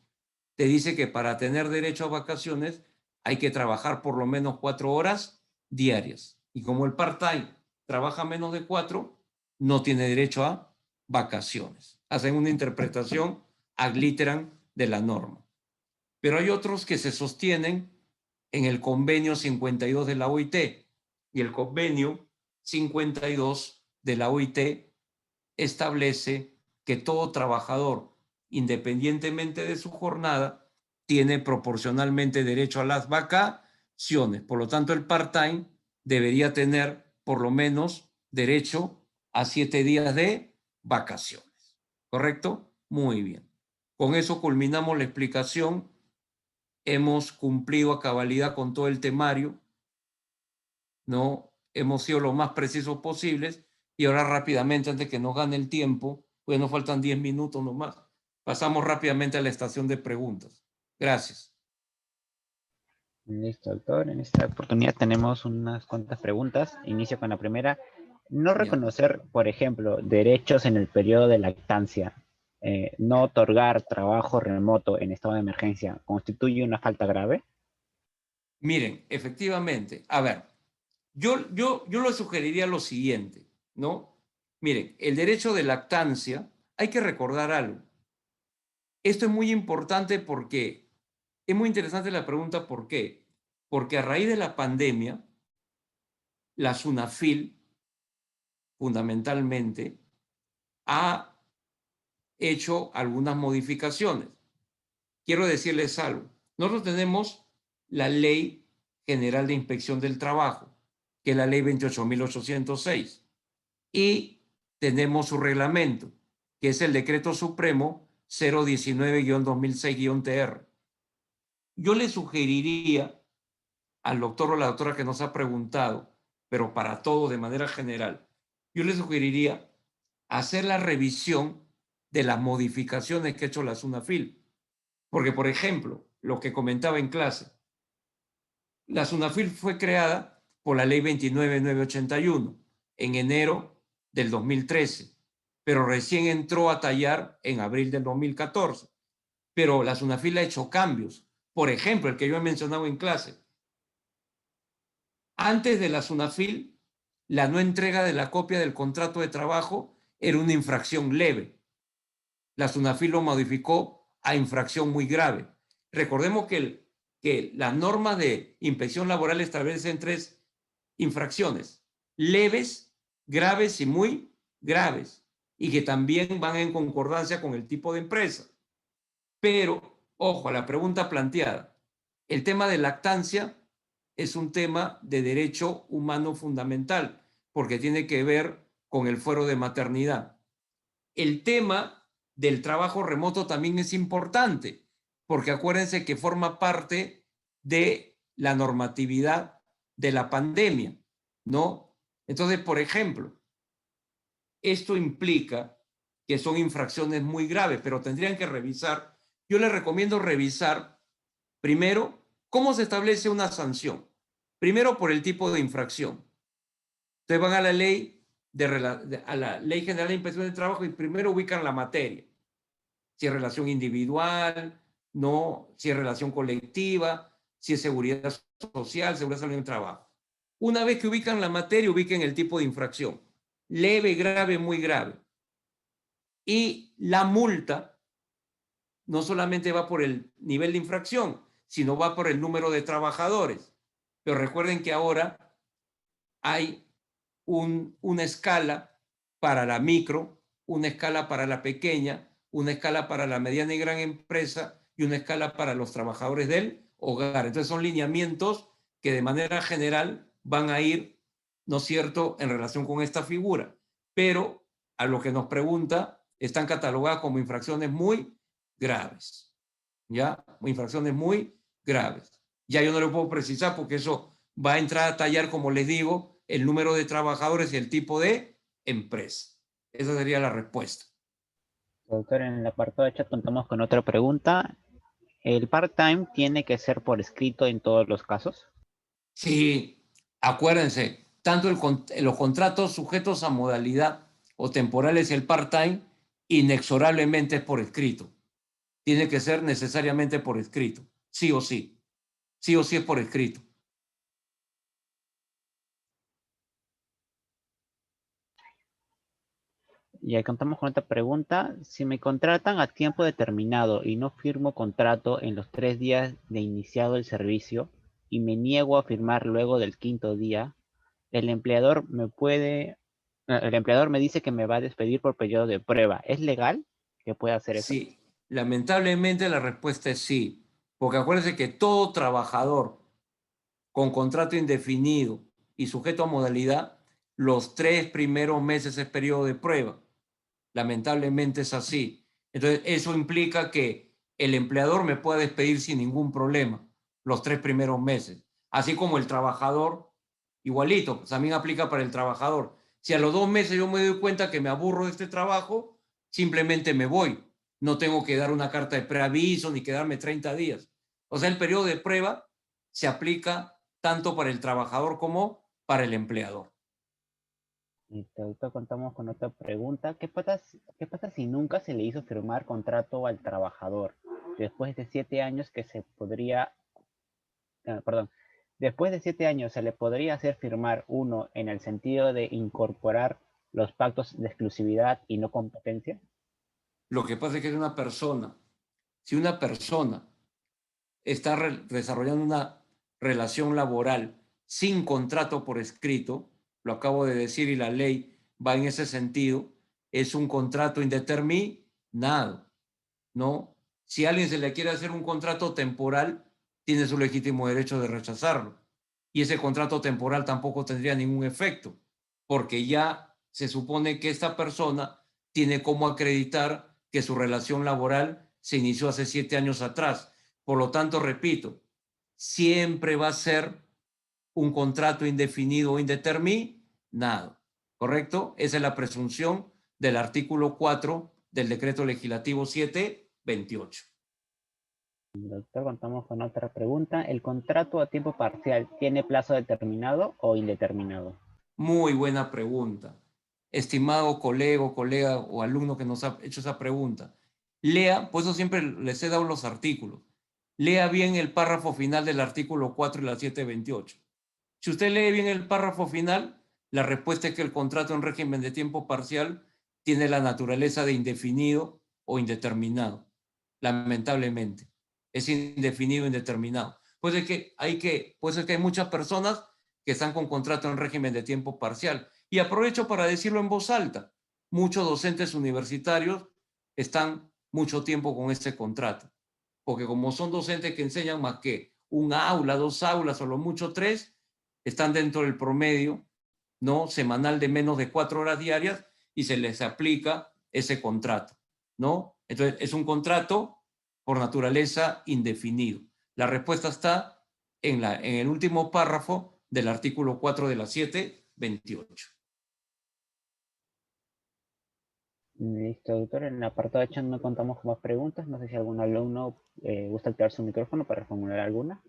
te dice que para tener derecho a vacaciones hay que trabajar por lo menos 4 horas diarias. Y como el part-time trabaja menos de 4, no tiene derecho a vacaciones. Hacen una interpretación ad literam de la norma. Pero hay otros que se sostienen en el convenio 52 de la OIT. Y el convenio 52 de la OIT establece que todo trabajador, independientemente de su jornada, tiene proporcionalmente derecho a las vacaciones. Por lo tanto, el part-time debería tener por lo menos derecho a 7 días de vacaciones. ¿Correcto? Muy bien. Con eso culminamos la explicación. Hemos cumplido a cabalidad con todo el temario, ¿no? Hemos sido lo más precisos posibles y ahora rápidamente, antes que nos gane el tiempo, pues nos faltan 10 minutos nomás, pasamos rápidamente a la estación de preguntas. Gracias. Listo, doctor. En esta oportunidad tenemos unas cuantas preguntas. Inicio con la primera. No reconocer, por ejemplo, derechos en el periodo de lactancia, no otorgar trabajo remoto en estado de emergencia, ¿constituye una falta grave? Miren, efectivamente, a ver, yo le sugeriría lo siguiente, ¿no? Miren, el derecho de lactancia, hay que recordar algo. Esto es muy importante porque es muy interesante la pregunta, ¿por qué? Porque a raíz de la pandemia, la SUNAFIL fundamentalmente ha hecho algunas modificaciones. Quiero decirles algo. Nosotros tenemos la Ley General de Inspección del Trabajo, que es la Ley 28.806, y tenemos su reglamento, que es el Decreto Supremo 019-2006-TR. Yo le sugeriría al doctor o la doctora que nos ha preguntado, pero para todo de manera general, yo le sugeriría hacer la revisión de las modificaciones que ha hecho la SUNAFIL. Porque, por ejemplo, lo que comentaba en clase, la SUNAFIL fue creada por la ley 29.981 en enero del 2013, pero recién entró a tallar en abril del 2014. Pero la SUNAFIL ha hecho cambios. Por ejemplo, el que yo he mencionado en clase. Antes de la SUNAFIL, la no entrega de la copia del contrato de trabajo era una infracción leve. La SUNAFIL lo modificó a infracción muy grave. Recordemos que las normas de inspección laboral establecen 3 infracciones: leves, graves y muy graves, y que también van en concordancia con el tipo de empresa. Pero, ojo, a la pregunta planteada, el tema de lactancia es un tema de derecho humano fundamental, porque tiene que ver con el fuero de maternidad. El tema del trabajo remoto también es importante, porque acuérdense que forma parte de la normatividad de la pandemia, ¿no? Entonces, por ejemplo, esto implica que son infracciones muy graves, pero tendrían que revisar. Yo les recomiendo revisar primero cómo se establece una sanción. Primero por el tipo de infracción. Ustedes van a la ley a la Ley General de Inspección del Trabajo y primero ubican la materia. Si es relación individual, no, si es relación colectiva, si es seguridad social, seguridad salud en el trabajo. Una vez que ubican la materia, ubiquen el tipo de infracción. Leve, grave, muy grave. Y la multa no solamente va por el nivel de infracción, sino va por el número de trabajadores. Pero recuerden que ahora hay una escala para la micro, una escala para la pequeña, una escala para la mediana y gran empresa y una escala para los trabajadores del hogar. Entonces son lineamientos que de manera general van a ir, ¿no es cierto?, en relación con esta figura. Pero a lo que nos pregunta, están catalogadas como infracciones muy graves. ¿Ya? Infracciones muy graves. Ya yo no lo puedo precisar porque eso va a entrar a tallar, como les digo, el número de trabajadores y el tipo de empresa. Esa sería la respuesta. Doctor, en el apartado de chat contamos con otra pregunta. ¿El part-time tiene que ser por escrito en todos los casos? Sí, acuérdense, tanto los contratos sujetos a modalidad o temporales y el part-time, inexorablemente es por escrito. Tiene que ser necesariamente por escrito, sí o sí. Sí o sí es por escrito. Ya contamos con otra pregunta. Si me contratan a tiempo determinado y no firmo contrato en los 3 días de iniciado el servicio y me niego a firmar luego del 5.º día, el empleador el empleador me dice que me va a despedir por periodo de prueba. ¿Es legal que pueda hacer eso? Sí, lamentablemente la respuesta es sí, porque acuérdense que todo trabajador con contrato indefinido y sujeto a modalidad, los 3 primeros meses es periodo de prueba. Lamentablemente es así. Entonces, eso implica que el empleador me pueda despedir sin ningún problema los 3 primeros meses. Así como el trabajador, igualito, pues también aplica para el trabajador. Si a los 2 meses yo me doy cuenta que me aburro de este trabajo, simplemente me voy. No tengo que dar una carta de preaviso ni quedarme 30 días. O sea, el periodo de prueba se aplica tanto para el trabajador como para el empleador. Y ahorita contamos con otra pregunta. ¿Qué pasa si nunca se le hizo firmar contrato al trabajador? Después de 7 años que se podría, perdón, después de 7 años se le podría hacer firmar uno en el sentido de incorporar los pactos de exclusividad y no competencia. Lo que pasa es que es una persona. Si una persona está desarrollando una relación laboral sin contrato por escrito, lo acabo de decir y la ley va en ese sentido, es un contrato indeterminado, ¿no? Si a alguien se le quiere hacer un contrato temporal, tiene su legítimo derecho de rechazarlo. Y ese contrato temporal tampoco tendría ningún efecto, porque ya se supone que esta persona tiene cómo acreditar que su relación laboral se inició hace 7 años atrás. Por lo tanto, repito, siempre va a ser un contrato indefinido o indeterminado, ¿correcto? Esa es la presunción del artículo 4 del decreto legislativo 728. Doctor, contamos con otra pregunta. ¿El contrato a tiempo parcial tiene plazo determinado o indeterminado? Muy buena pregunta. Estimado colega o alumno que nos ha hecho esa pregunta, lea, por eso siempre les he dado los artículos, lea bien el párrafo final del artículo 4 y la 728. Si usted lee bien el párrafo final, la respuesta es que el contrato en régimen de tiempo parcial tiene la naturaleza de indefinido o indeterminado. Lamentablemente, es indefinido o indeterminado. Pues es que hay muchas personas que están con contrato en régimen de tiempo parcial. Y aprovecho para decirlo en voz alta. Muchos docentes universitarios están mucho tiempo con este contrato. Porque como son docentes que enseñan más que un aula, 2 aulas o lo mucho 3, están dentro del promedio, ¿no? Semanal de menos de 4 horas diarias y se les aplica ese contrato, ¿no? Entonces, es un contrato por naturaleza indefinido. La respuesta está en el último párrafo del artículo 4 de la 728. Listo, doctor. En el apartado de chat no contamos con más preguntas. No sé si algún alumno gusta activar su micrófono para formular alguna.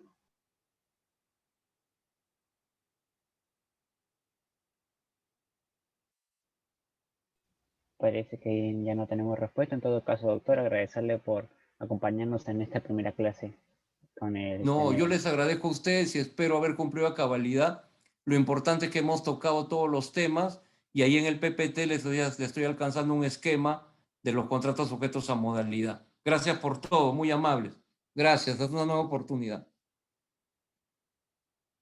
Parece que ya no tenemos respuesta. En todo caso, doctor, agradecerle por acompañarnos en esta primera clase con el No, yo tema. les agradezco a ustedes y espero haber cumplido a cabalidad. Lo importante es que hemos tocado todos los temas y ahí en el PPT les estoy alcanzando un esquema de los contratos sujetos a modalidad. Gracias por todo, muy amables. Gracias, es una nueva oportunidad.